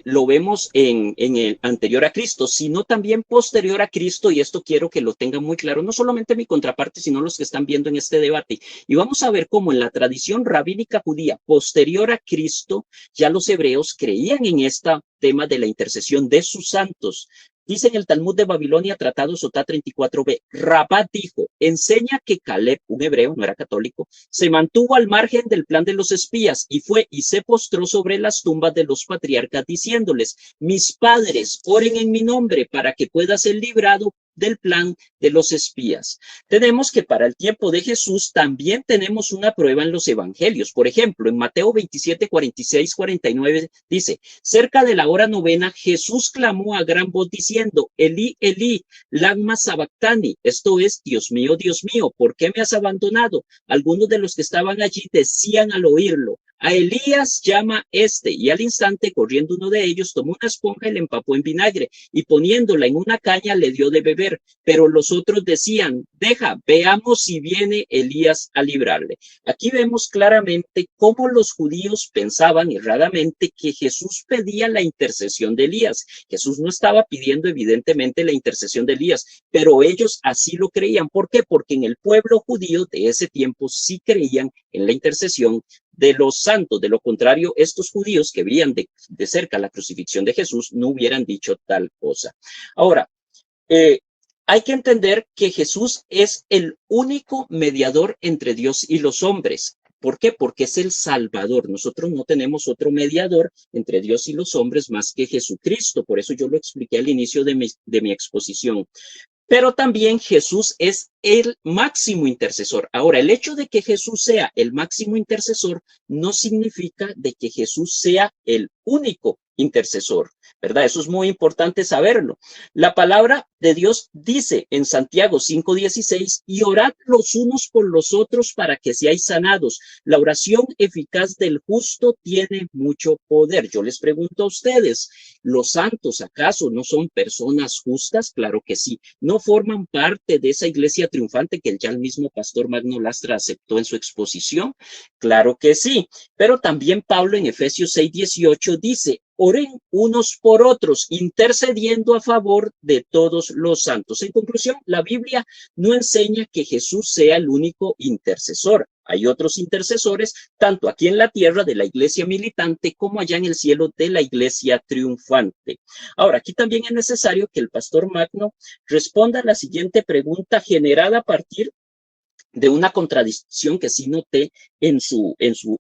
lo vemos en el anterior a Cristo, sino también posterior a Cristo, y esto quiero que lo tengan muy claro, no solamente mi contraparte, sino los que están viendo en este debate. Y vamos a ver cómo en la tradición rabínica judía posterior a Cristo, ya los hebreos creían en este tema de la intercesión de sus santos. Dice en el Talmud de Babilonia, Tratado Sotá 34b, Rabat dijo, enseña que Caleb, un hebreo, no era católico, se mantuvo al margen del plan de los espías y fue y se postró sobre las tumbas de los patriarcas diciéndoles, mis padres, oren en mi nombre para que pueda ser librado del plan de los espías. Tenemos que para el tiempo de Jesús también tenemos una prueba en los evangelios. Por ejemplo, en Mateo 27, 46, 49 dice, cerca de la hora novena, Jesús clamó a gran voz diciendo, Elí, Elí, lama sabactani, esto es, Dios mío, ¿por qué me has abandonado? Algunos de los que estaban allí decían al oírlo, a Elías llama y al instante, corriendo uno de ellos, tomó una esponja y la empapó en vinagre, y poniéndola en una caña le dio de beber. Pero los otros decían, deja, veamos si viene Elías a librarle. Aquí vemos claramente cómo los judíos pensaban erradamente que Jesús pedía la intercesión de Elías. Jesús no estaba pidiendo evidentemente la intercesión de Elías, pero ellos así lo creían. ¿Por qué? Porque en el pueblo judío de ese tiempo sí creían en la intercesión de los santos. De lo contrario, estos judíos que veían de cerca la crucifixión de Jesús no hubieran dicho tal cosa. Ahora, hay que entender que Jesús es el único mediador entre Dios y los hombres. ¿Por qué? Porque es el Salvador. Nosotros no tenemos otro mediador entre Dios y los hombres más que Jesucristo. Por eso yo lo expliqué al inicio de mi exposición. Pero también Jesús es el máximo intercesor. Ahora, el hecho de que Jesús sea el máximo intercesor no significa de que Jesús sea el único intercesor, ¿verdad? Eso es muy importante saberlo. La palabra de Dios dice en Santiago 5:16, y orad los unos por los otros para que seáis sanados. La oración eficaz del justo tiene mucho poder. Yo les pregunto a ustedes, ¿los santos acaso no son personas justas? Claro que sí. ¿No forman parte de esa iglesia triunfante que ya el mismo pastor Magno Lastra aceptó en su exposición? Claro que sí. Pero también Pablo en Efesios 6:18 dice, oren unos por otros, intercediendo a favor de todos los santos. En conclusión, la Biblia no enseña que Jesús sea el único intercesor. Hay otros intercesores, tanto aquí en la tierra de la iglesia militante como allá en el cielo de la iglesia triunfante. Ahora, aquí también es necesario que el pastor Magno responda a la siguiente pregunta generada a partir de una contradicción que sí noté en su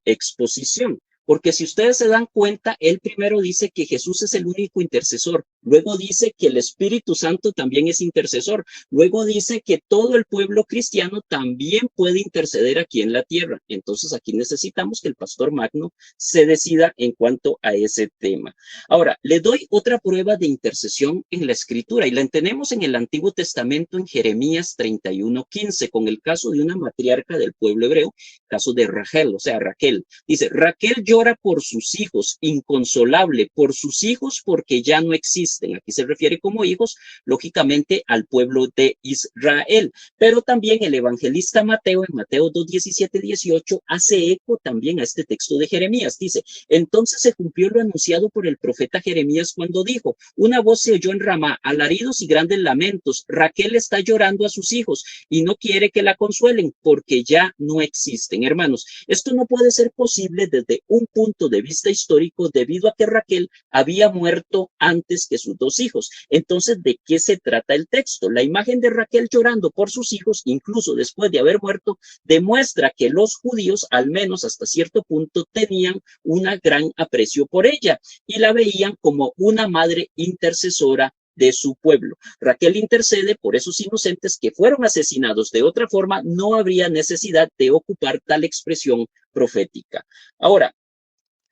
exposición. Porque si ustedes se dan cuenta, él primero dice que Jesús es el único intercesor, luego dice que el Espíritu Santo también es intercesor, luego dice que todo el pueblo cristiano también puede interceder aquí en la tierra. Entonces aquí necesitamos que el pastor Magno se decida en cuanto a ese tema. Ahora, le doy otra prueba de intercesión en la Escritura y la tenemos en el Antiguo Testamento en Jeremías 31:15, con el caso de una matriarca del pueblo hebreo, caso de Rachel, o sea, Raquel. Dice, Raquel llora por sus hijos, inconsolable por sus hijos porque ya no existen. Aquí se refiere como hijos, lógicamente, al pueblo de Israel. Pero también el evangelista Mateo, en Mateo 2:17-18, hace eco también a este texto de Jeremías. Dice, entonces se cumplió lo anunciado por el profeta Jeremías cuando dijo, una voz se oyó en Ramá, alaridos y grandes lamentos. Raquel está llorando a sus hijos y no quiere que la consuelen porque ya no existen. Hermanos, esto no puede ser posible desde un punto de vista histórico debido a que Raquel había muerto antes que sus dos hijos. Entonces, ¿de qué se trata el texto? La imagen de Raquel llorando por sus hijos, incluso después de haber muerto, demuestra que los judíos, al menos hasta cierto punto, tenían un gran aprecio por ella y la veían como una madre intercesora de su pueblo. Raquel intercede por esos inocentes que fueron asesinados. De otra forma, no habría necesidad de ocupar tal expresión profética. Ahora,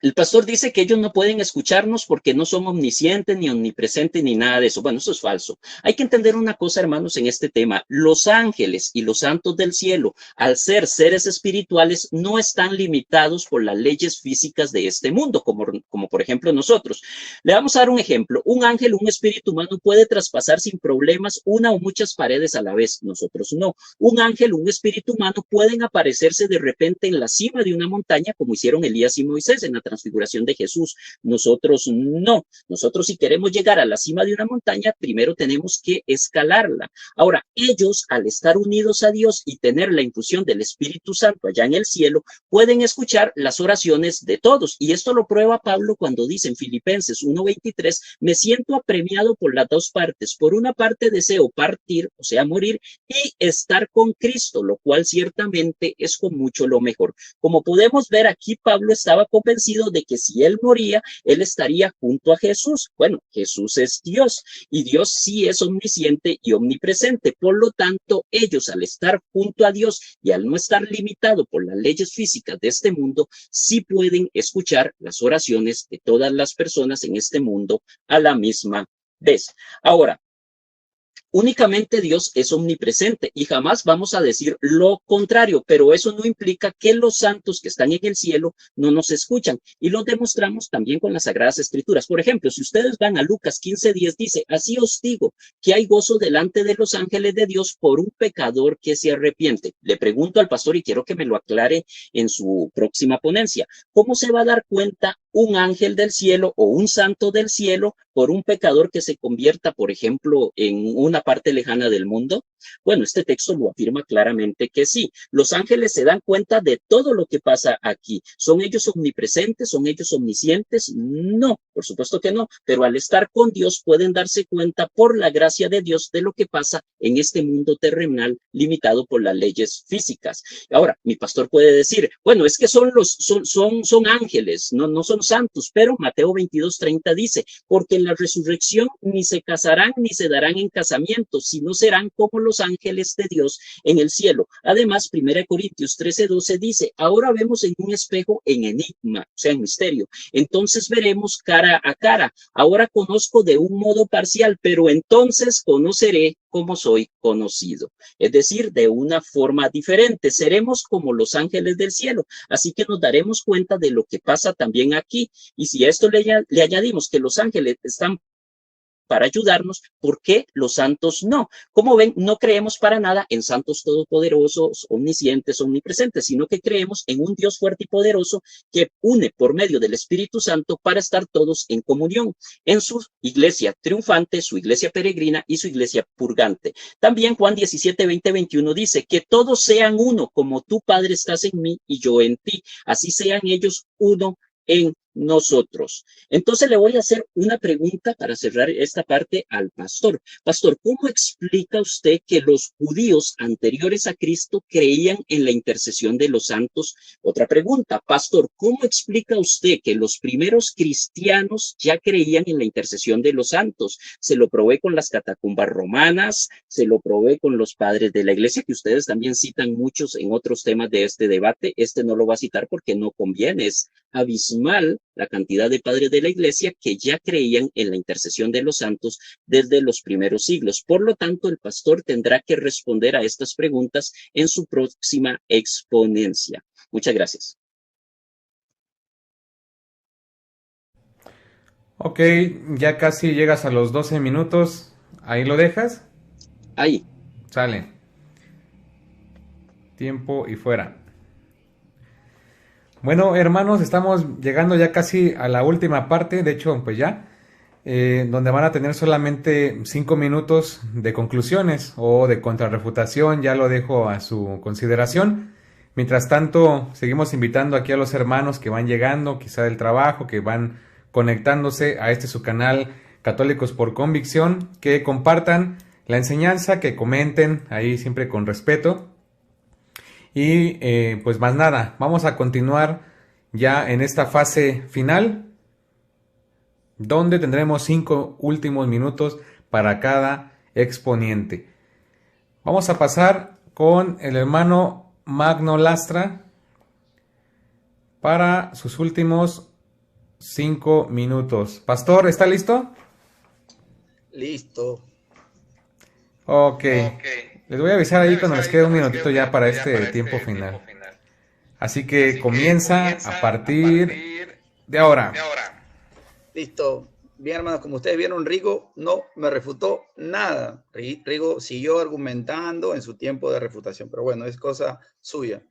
el pastor dice que ellos no pueden escucharnos porque no son omniscientes, ni omnipresentes, ni nada de eso. Bueno, eso es falso. Hay que entender una cosa, hermanos, en este tema. Los ángeles y los santos del cielo, al ser seres espirituales, no están limitados por las leyes físicas de este mundo, como por ejemplo nosotros. Le vamos a dar un ejemplo. Un ángel, un espíritu humano puede traspasar sin problemas una o muchas paredes a la vez. Nosotros no. Un ángel, un espíritu humano pueden aparecerse de repente en la cima de una montaña, como hicieron Elías y Moisés en la transfiguración de Jesús. Nosotros no. Nosotros, si queremos llegar a la cima de una montaña, primero tenemos que escalarla. Ahora, ellos, al estar unidos a Dios y tener la infusión del Espíritu Santo allá en el cielo, pueden escuchar las oraciones de todos. Y esto lo prueba Pablo cuando dice en Filipenses 1:23, me siento apremiado por las dos partes. Por una parte deseo partir, o sea, morir, y estar con Cristo, lo cual ciertamente es con mucho lo mejor. Como podemos ver aquí, Pablo estaba convencido de que si él moría, él estaría junto a Jesús. Bueno, Jesús es Dios y Dios sí es omnisciente y omnipresente. Por lo tanto, ellos al estar junto a Dios y al no estar limitado por las leyes físicas de este mundo, sí pueden escuchar las oraciones de todas las personas en este mundo a la misma vez. Ahora, únicamente Dios es omnipresente y jamás vamos a decir lo contrario, pero eso no implica que los santos que están en el cielo no nos escuchan y lo demostramos también con las Sagradas Escrituras. Por ejemplo, si ustedes van a Lucas 15:10, dice, así os digo que hay gozo delante de los ángeles de Dios por un pecador que se arrepiente. Le pregunto al pastor y quiero que me lo aclare en su próxima ponencia. ¿Cómo se va a dar cuenta un ángel del cielo o un santo del cielo por un pecador que se convierta, por ejemplo, en una parte lejana del mundo? Bueno, este texto lo afirma claramente que sí. Los ángeles se dan cuenta de todo lo que pasa aquí. ¿Son ellos omnipresentes? ¿Son ellos omniscientes? No, por supuesto que no. Pero al estar con Dios pueden darse cuenta por la gracia de Dios de lo que pasa en este mundo terrenal limitado por las leyes físicas. Ahora, mi pastor puede decir, bueno, es que son ángeles, no son santos, pero Mateo 22:30 dice, porque en la resurrección ni se casarán ni se darán en casamiento, sino serán como los ángeles de Dios en el cielo. Además, 1 Corintios 13:12 dice, ahora vemos en un espejo en enigma, o sea, en misterio. Entonces veremos cara a cara. Ahora conozco de un modo parcial, pero entonces conoceré como soy conocido. Es decir, de una forma diferente. Seremos como los ángeles del cielo. Así que nos daremos cuenta de lo que pasa también aquí. Y si a esto le añadimos que los ángeles están para ayudarnos, ¿por qué los santos no? Como ven, no creemos para nada en santos todopoderosos, omniscientes, omnipresentes, sino que creemos en un Dios fuerte y poderoso que une por medio del Espíritu Santo para estar todos en comunión en su iglesia triunfante, su iglesia peregrina y su iglesia purgante. También Juan 17, 20, 21 dice que todos sean uno, como tú, Padre, estás en mí y yo en ti. Así sean ellos uno en nosotros. Entonces le voy a hacer una pregunta para cerrar esta parte al pastor. Pastor, ¿cómo explica usted que los judíos anteriores a Cristo creían en la intercesión de los santos? Otra pregunta, pastor, ¿cómo explica usted que los primeros cristianos ya creían en la intercesión de los santos? Se lo probé con las catacumbas romanas, se lo probé con los padres de la iglesia, que ustedes también citan muchos en otros temas de este debate. Este no lo va a citar porque no conviene, es abismal la cantidad de padres de la iglesia que ya creían en la intercesión de los santos desde los primeros siglos. Por lo tanto, el pastor tendrá que responder a estas preguntas en su próxima exponencia. Muchas gracias. Ok, ya casi llegas a los 12 minutos. ¿Ahí lo dejas? Ahí. Sale. Tiempo y fuera. Bueno, hermanos, estamos llegando ya casi a la última parte, de hecho, pues ya, donde van a tener solamente 5 minutos de conclusiones o de contrarrefutación, ya lo dejo a su consideración. Mientras tanto, seguimos invitando aquí a los hermanos que van llegando, quizá del trabajo, que van conectándose a su canal Católicos por Convicción, que compartan la enseñanza, que comenten ahí siempre con respeto. Y pues más nada, vamos a continuar ya en esta fase final, donde tendremos 5 últimos minutos para cada exponiente. Vamos a pasar con el hermano Magno Lastra para sus últimos 5 minutos. Pastor, ¿está listo? Listo. Ok. Les voy a avisar ahí cuando les quede un minutito ya para este tiempo final. Así que comienza a partir de ahora. Listo. Bien, hermanos, como ustedes vieron, Rigo no me refutó nada. Rigo siguió argumentando en su tiempo de refutación, pero bueno, es cosa suya.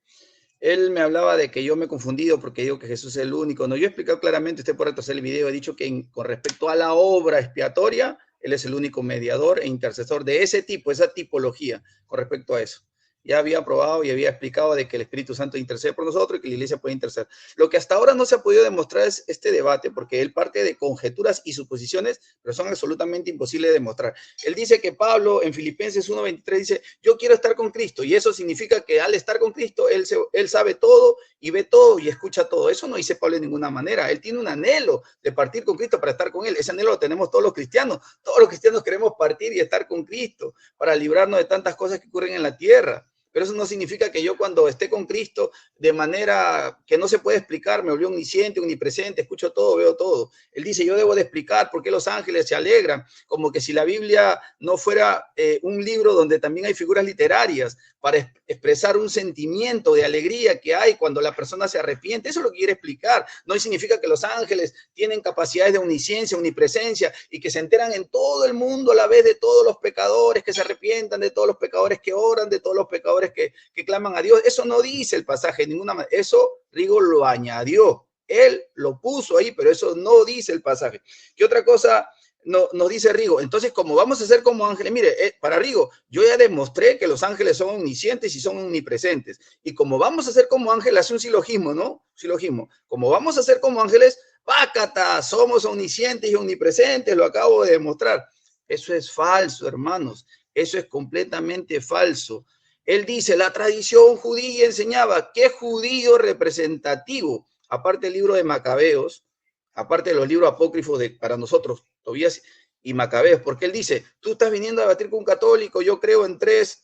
Él me hablaba de que yo me he confundido porque digo que Jesús es el único. No, yo he explicado claramente, usted puede retroceder el video, he dicho que con respecto a la obra expiatoria, Él es el único mediador e intercesor de ese tipo, esa tipología, con respecto a eso. Ya había probado y había explicado de que el Espíritu Santo intercede por nosotros y que la iglesia puede interceder. Lo que hasta ahora no se ha podido demostrar es este debate, porque él parte de conjeturas y suposiciones, pero son absolutamente imposibles de demostrar. Él dice que Pablo en Filipenses 1:23 dice, yo quiero estar con Cristo, y eso significa que al estar con Cristo, él sabe todo y ve todo y escucha todo. Eso no dice Pablo de ninguna manera. Él tiene un anhelo de partir con Cristo para estar con él. Ese anhelo lo tenemos todos los cristianos. Todos los cristianos queremos partir y estar con Cristo para librarnos de tantas cosas que ocurren en la tierra. Pero eso no significa que yo cuando esté con Cristo de manera que no se puede explicar, me volvió omnisciente, omnipresente, escucho todo, veo todo. Él dice, yo debo de explicar por qué los ángeles se alegran, como que si la Biblia no fuera un libro donde también hay figuras literarias para expresar un sentimiento de alegría que hay cuando la persona se arrepiente. Eso es lo que quiere explicar. No significa que los ángeles tienen capacidades de omnisciencia, omnipresencia y que se enteran en todo el mundo a la vez de todos los pecadores que se arrepientan, de todos los pecadores que oran, de todos los pecadores que claman a Dios. Eso no dice el pasaje de ninguna manera. Eso Rigo lo añadió. Él lo puso ahí, pero eso no dice el pasaje. ¿Qué otra cosa nos dice Rigo? Entonces, como vamos a ser como ángeles, mire, para Rigo, yo ya demostré que los ángeles son omniscientes y son omnipresentes. Y como vamos a ser como ángeles, hace un silogismo, ¿no? Silogismo. Como vamos a ser como ángeles, pácata, somos omniscientes y omnipresentes, lo acabo de demostrar. Eso es falso, hermanos. Eso es completamente falso. Él dice, la tradición judía enseñaba, ¿qué judío representativo? Aparte del libro de Macabeos, aparte de los libros apócrifos para nosotros, Tobías y Macabeos, porque él dice, tú estás viniendo a debatir con un católico, yo creo en 3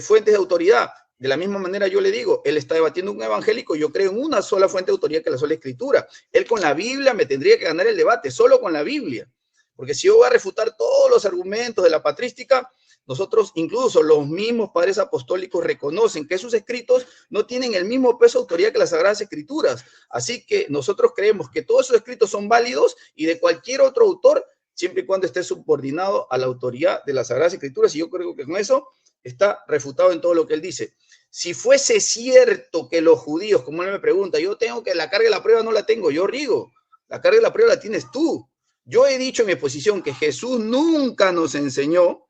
fuentes de autoridad. De la misma manera yo le digo, él está debatiendo un evangélico, yo creo en una sola fuente de autoridad que es la sola escritura. Él con la Biblia me tendría que ganar el debate, solo con la Biblia. Porque si yo voy a refutar todos los argumentos de la patrística, nosotros, incluso los mismos padres apostólicos reconocen que sus escritos no tienen el mismo peso de autoridad que las Sagradas Escrituras. Así que nosotros creemos que todos esos escritos son válidos y de cualquier otro autor siempre y cuando esté subordinado a la autoridad de las Sagradas Escrituras, y yo creo que con eso está refutado en todo lo que él dice. Si fuese cierto que los judíos, como él me pregunta, yo tengo que la carga de la prueba, no la tengo yo, Rigo, la carga de la prueba la tienes tú. Yo he dicho en mi exposición que Jesús nunca nos enseñó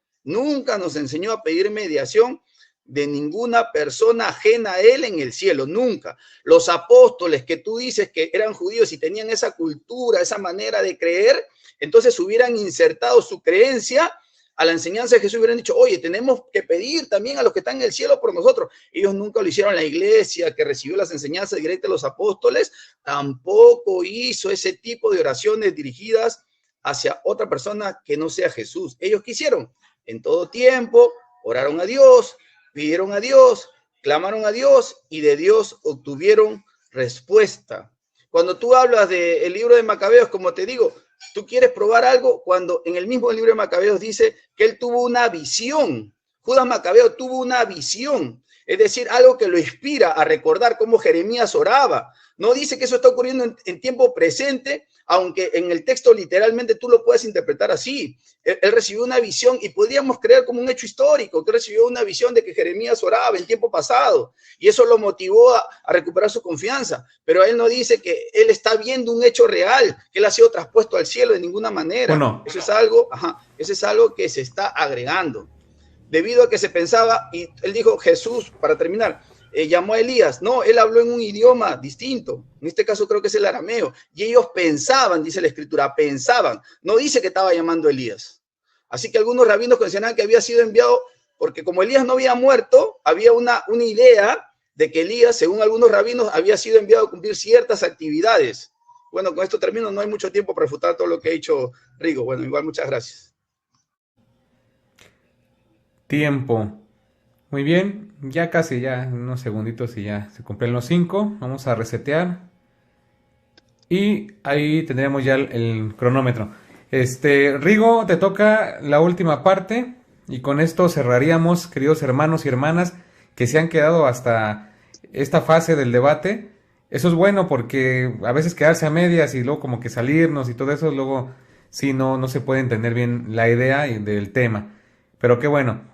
a pedir mediación de ninguna persona ajena a él en el cielo, nunca. Los apóstoles que tú dices que eran judíos y tenían esa cultura, esa manera de creer, entonces hubieran insertado su creencia a la enseñanza de Jesús, hubieran dicho, oye, tenemos que pedir también a los que están en el cielo por nosotros. Ellos nunca lo hicieron. La iglesia que recibió las enseñanzas directas de los apóstoles tampoco hizo ese tipo de oraciones dirigidas hacia otra persona que no sea Jesús. Ellos quisieron, en todo tiempo, oraron a Dios, pidieron a Dios, clamaron a Dios y de Dios obtuvieron respuesta. Cuando tú hablas del libro de Macabeos, como te digo, tú quieres probar algo cuando en el mismo libro de Macabeos dice que él tuvo una visión. Judas Macabeo tuvo una visión, es decir, algo que lo inspira a recordar cómo Jeremías oraba. No dice que eso está ocurriendo en tiempo presente, aunque en el texto literalmente tú lo puedes interpretar así. Él recibió una visión y podríamos creer como un hecho histórico, que recibió una visión de que Jeremías oraba en tiempo pasado y eso lo motivó a recuperar su confianza. Pero él no dice que él está viendo un hecho real, que él ha sido traspuesto al cielo de ninguna manera. Bueno. Eso es algo que se está agregando. Debido a que se pensaba, y él dijo, Jesús, para terminar, llamó a Elías. No, él habló en un idioma distinto. En este caso creo que es el arameo. Y ellos pensaban, dice la escritura, pensaban. No dice que estaba llamando a Elías. Así que algunos rabinos consideraban que había sido enviado, porque como Elías no había muerto, había una idea de que Elías, según algunos rabinos, había sido enviado a cumplir ciertas actividades. Bueno, con esto termino. No hay mucho tiempo para refutar todo lo que ha dicho Rigo. Bueno, igual muchas gracias. Tiempo. Muy bien, ya casi, ya unos segunditos y ya se cumplen los 5. Vamos a resetear. Y ahí tendríamos ya el cronómetro. Rigo, te toca la última parte. Y con esto cerraríamos, queridos hermanos y hermanas, que se han quedado hasta esta fase del debate. Eso es bueno porque a veces quedarse a medias y luego como que salirnos y todo eso, luego sí no se puede entender bien la idea del tema. Pero qué bueno.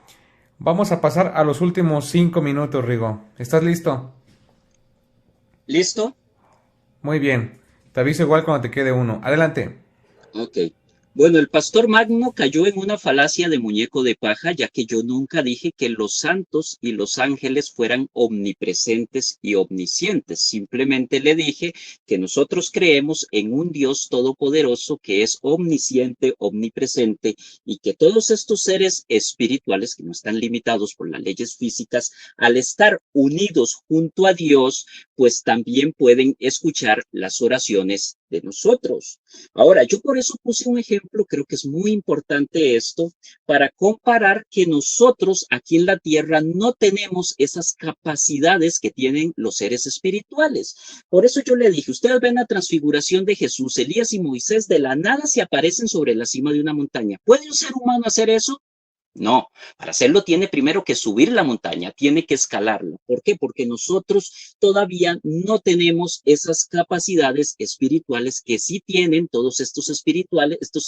Vamos a pasar a los últimos 5 minutos, Rigo. ¿Estás listo? ¿Listo? Muy bien. Te aviso igual cuando te quede uno. Adelante. Ok. Bueno, el pastor Magno cayó en una falacia de muñeco de paja, ya que yo nunca dije que los santos y los ángeles fueran omnipresentes y omniscientes. Simplemente le dije que nosotros creemos en un Dios todopoderoso que es omnisciente, omnipresente, y que todos estos seres espirituales que no están limitados por las leyes físicas, al estar unidos junto a Dios, pues también pueden escuchar las oraciones de nosotros. Ahora, yo por eso puse un ejemplo, creo que es muy importante esto, para comparar que nosotros aquí en la tierra no tenemos esas capacidades que tienen los seres espirituales. Por eso yo le dije, ustedes ven la transfiguración de Jesús, Elías y Moisés de la nada se aparecen sobre la cima de una montaña. ¿Puede un ser humano hacer eso? No, para hacerlo tiene primero que subir la montaña, tiene que escalarla. ¿Por qué? Porque nosotros todavía no tenemos esas capacidades espirituales que sí tienen todos estos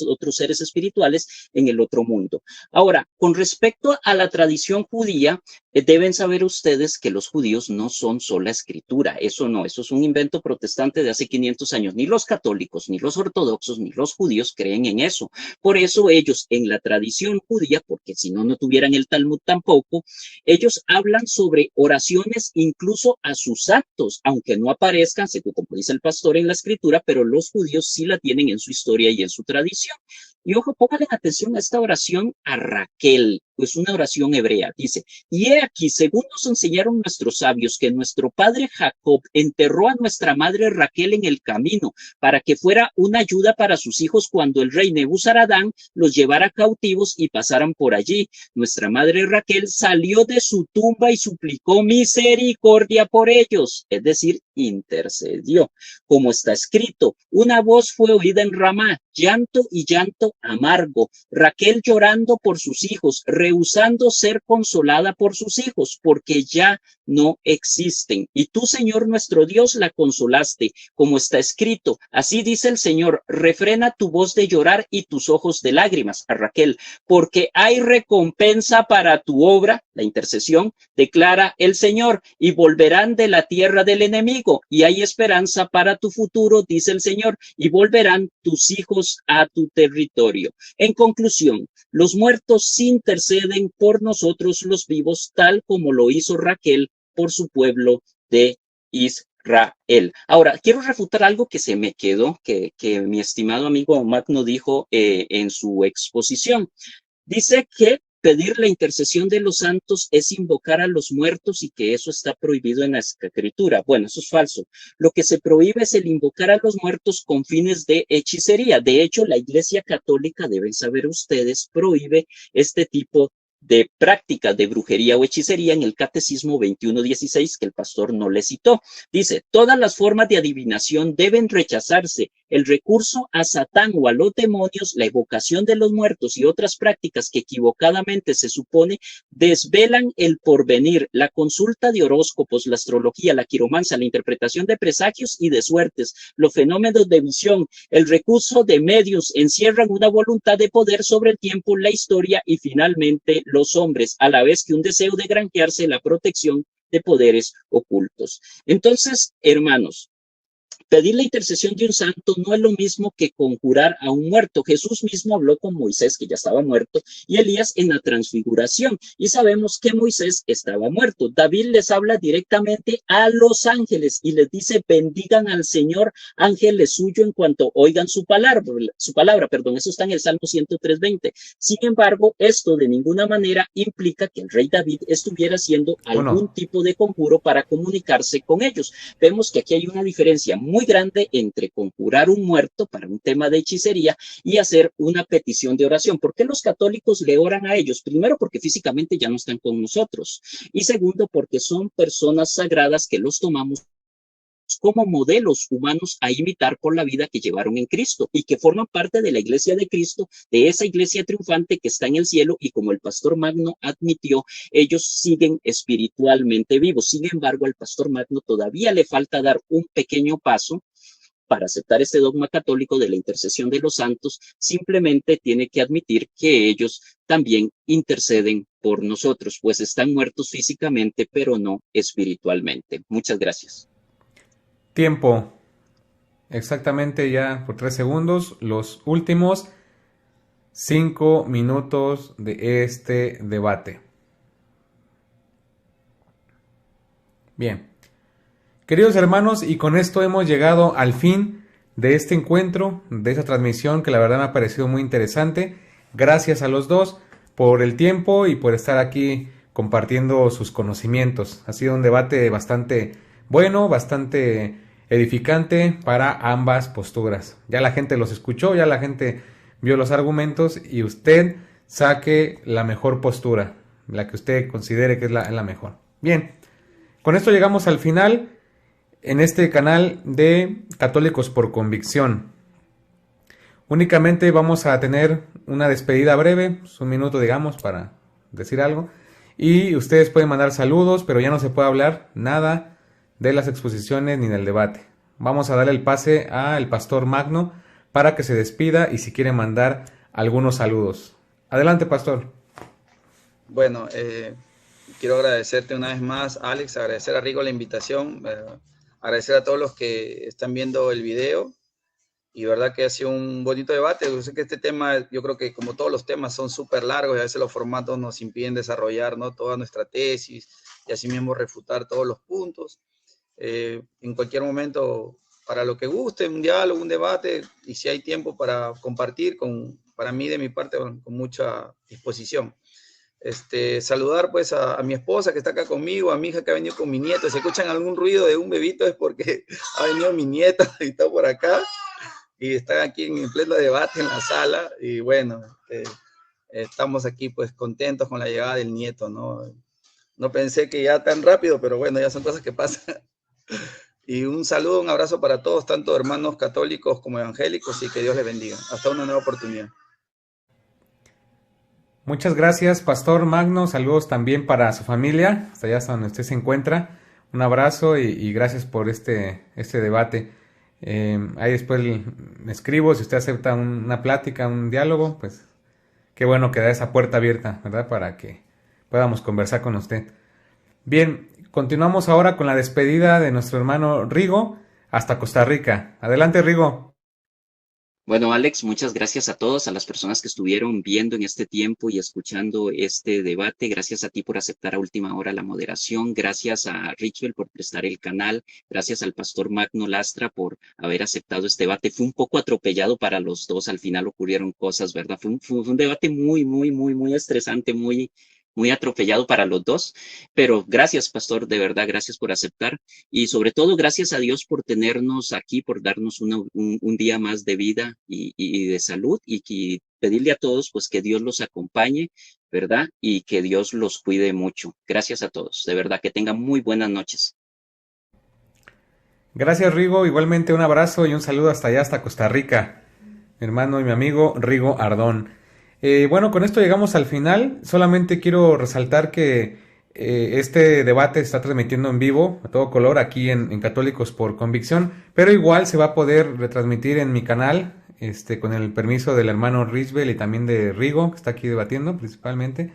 otros seres espirituales en el otro mundo. Ahora, con respecto a la tradición judía, deben saber ustedes que los judíos no son sola escritura. Eso no, eso es un invento protestante de hace 500 años. Ni los católicos, ni los ortodoxos, ni los judíos creen en eso. Por eso ellos en la tradición judía, porque si no tuvieran el Talmud tampoco, ellos hablan sobre oraciones incluso a sus actos, aunque no aparezcan, según como dice el pastor en la escritura, pero los judíos sí la tienen en su historia y en su tradición. Y ojo, pónganle atención a esta oración a Raquel, pues una oración hebrea. Dice, y he aquí, según nos enseñaron nuestros sabios, que nuestro padre Jacob enterró a nuestra madre Raquel en el camino, para que fuera una ayuda para sus hijos cuando el rey Nebuzaradán los llevara cautivos y pasaran por allí. Nuestra madre Raquel salió de su tumba y suplicó misericordia por ellos, es decir, intercedió. Como está escrito, una voz fue oída en Ramá, llanto y llanto amargo, Raquel llorando por sus hijos, rehusando ser consolada por sus hijos, porque ya no existen. Y tú, Señor nuestro Dios, la consolaste, como está escrito. Así dice el Señor, refrena tu voz de llorar y tus ojos de lágrimas, a Raquel, porque hay recompensa para tu obra, la intercesión, declara el Señor, y volverán de la tierra del enemigo, y hay esperanza para tu futuro, dice el Señor, y volverán tus hijos a tu territorio. En conclusión, los muertos interceden por nosotros los vivos, tal como lo hizo Raquel por su pueblo de Israel. Ahora, quiero refutar algo que se me quedó, que mi estimado amigo Magno dijo en su exposición. Dice que pedir la intercesión de los santos es invocar a los muertos y que eso está prohibido en la Escritura. Bueno, eso es falso. Lo que se prohíbe es el invocar a los muertos con fines de hechicería. De hecho, la Iglesia Católica, deben saber ustedes, prohíbe este tipo de prácticas de brujería o hechicería en el Catecismo 21:16, que el pastor no le citó. Dice, todas las formas de adivinación deben rechazarse. El recurso a Satán o a los demonios, la evocación de los muertos y otras prácticas que equivocadamente se supone desvelan el porvenir, la consulta de horóscopos, la astrología, la quiromancia, la interpretación de presagios y de suertes, los fenómenos de visión, el recurso de medios encierran una voluntad de poder sobre el tiempo, la historia y finalmente los hombres, a la vez que un deseo de granjearse la protección de poderes ocultos. Entonces, hermanos, pedir la intercesión de un santo no es lo mismo que conjurar a un muerto. Jesús mismo habló con Moisés, que ya estaba muerto, y Elías en la transfiguración. Y sabemos que Moisés estaba muerto. David les habla directamente a los ángeles y les dice, bendigan al Señor, ángeles suyos, en cuanto oigan su palabra. Eso está en el Salmo 103:20. Sin embargo, esto de ninguna manera implica que el rey David estuviera haciendo algún tipo de conjuro para comunicarse con ellos. Vemos que aquí hay una diferencia muy grande entre conjurar un muerto para un tema de hechicería y hacer una petición de oración. ¿Por qué los católicos le oran a ellos? Primero, porque físicamente ya no están con nosotros. Y segundo, porque son personas sagradas que los tomamos como modelos humanos a imitar por la vida que llevaron en Cristo y que forman parte de la iglesia de Cristo, de esa iglesia triunfante que está en el cielo, y como el pastor Magno admitió, ellos siguen espiritualmente vivos. Sin embargo, al pastor Magno todavía le falta dar un pequeño paso para aceptar este dogma católico de la intercesión de los santos. Simplemente tiene que admitir que ellos también interceden por nosotros, pues están muertos físicamente, pero no espiritualmente. Muchas gracias. Tiempo. Exactamente ya por 3 segundos. Los últimos 5 minutos de este debate. Bien. Queridos hermanos, y con esto hemos llegado al fin de este encuentro, de esta transmisión que la verdad me ha parecido muy interesante. Gracias a los dos por el tiempo y por estar aquí compartiendo sus conocimientos. Ha sido un debate bastante bueno, bastante edificante para ambas posturas. Ya la gente los escuchó, ya la gente vio los argumentos y usted saque la mejor postura, la que usted considere que es la mejor. Bien, con esto llegamos al final en este canal de Católicos por Convicción. Únicamente vamos a tener una despedida breve, un minuto digamos para decir algo, y ustedes pueden mandar saludos, pero ya no se puede hablar nada de las exposiciones ni del debate. Vamos a darle el pase al pastor Magno para que se despida y si quiere mandar algunos saludos. Adelante, pastor. Bueno, quiero agradecerte una vez más, Alex, agradecer a Rigo la invitación, agradecer a todos los que están viendo el video, y verdad que ha sido un bonito debate. Yo sé que este tema, yo creo que como todos los temas son súper largos y a veces los formatos nos impiden desarrollar, ¿no?, toda nuestra tesis y así mismo refutar todos los puntos. En cualquier momento, para lo que guste, un diálogo, un debate, y si hay tiempo para compartir, para mí de mi parte con mucha disposición. Saludar pues a mi esposa que está acá conmigo, a mi hija que ha venido con mi nieto. Si escuchan algún ruido de un bebito es porque ha venido mi nieta y está por acá y están aquí en pleno debate en la sala, y bueno, estamos aquí pues contentos con la llegada del nieto, ¿no? No pensé que ya tan rápido, pero bueno, ya son cosas que pasan. Y un saludo, un abrazo para todos, tanto hermanos católicos como evangélicos, y que Dios les bendiga. Hasta una nueva oportunidad. Muchas gracias, Pastor Magno. Saludos también para su familia, hasta allá hasta donde usted se encuentra. Un abrazo y gracias por este debate. Ahí después me escribo, si usted acepta una plática, un diálogo, pues qué bueno que da esa puerta abierta, ¿verdad? Para que podamos conversar con usted. Bien, continuamos ahora con la despedida de nuestro hermano Rigo hasta Costa Rica. Adelante, Rigo. Bueno, Alex, muchas gracias a todos, a las personas que estuvieron viendo en este tiempo y escuchando este debate. Gracias a ti por aceptar a última hora la moderación. Gracias a Richwell por prestar el canal. Gracias al pastor Magno Lastra por haber aceptado este debate. Fue un poco atropellado para los dos. Al final ocurrieron cosas, ¿verdad? Fue un debate muy estresante, muy atropellado para los dos, pero gracias, pastor, de verdad, gracias por aceptar y sobre todo gracias a Dios por tenernos aquí, por darnos un día más de vida y de salud y pedirle a todos pues que Dios los acompañe, ¿verdad? Y que Dios los cuide mucho. Gracias a todos, de verdad, que tengan muy buenas noches. Gracias, Rigo. Igualmente un abrazo y un saludo hasta allá, hasta Costa Rica. Mi hermano y mi amigo Rigo Ardón. Bueno, con esto llegamos al final. Solamente quiero resaltar que este debate se está transmitiendo en vivo, a todo color, aquí en Católicos por Convicción, pero igual se va a poder retransmitir en mi canal, con el permiso del hermano Risbel y también de Rigo, que está aquí debatiendo principalmente,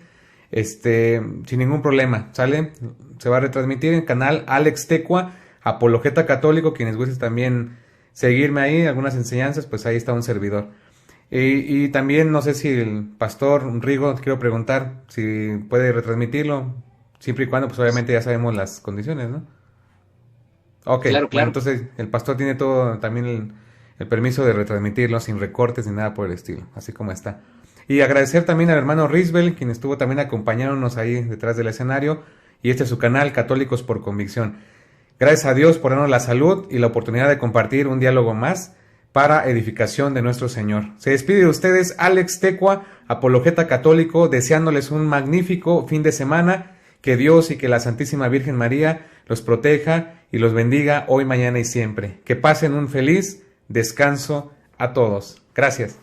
sin ningún problema, ¿sale? Se va a retransmitir en el canal Alex Tecua, Apologeta Católico, quienes gusten también seguirme ahí, algunas enseñanzas, pues ahí está un servidor. Y también no sé si el pastor Rigo, quiero preguntar si puede retransmitirlo, siempre y cuando, pues obviamente ya sabemos las condiciones, ¿no? Ok, Claro. Bueno, entonces el pastor tiene todo también el permiso de retransmitirlo sin recortes ni nada por el estilo, así como está. Y agradecer también al hermano Risbel, quien estuvo también acompañándonos ahí detrás del escenario, y este es su canal, Católicos por Convicción. Gracias a Dios por darnos la salud y la oportunidad de compartir un diálogo más para edificación de nuestro Señor. Se despide de ustedes Alex Tecua, Apologeta Católico, deseándoles un magnífico fin de semana, que Dios y que la Santísima Virgen María los proteja y los bendiga hoy, mañana y siempre. Que pasen un feliz descanso a todos. Gracias.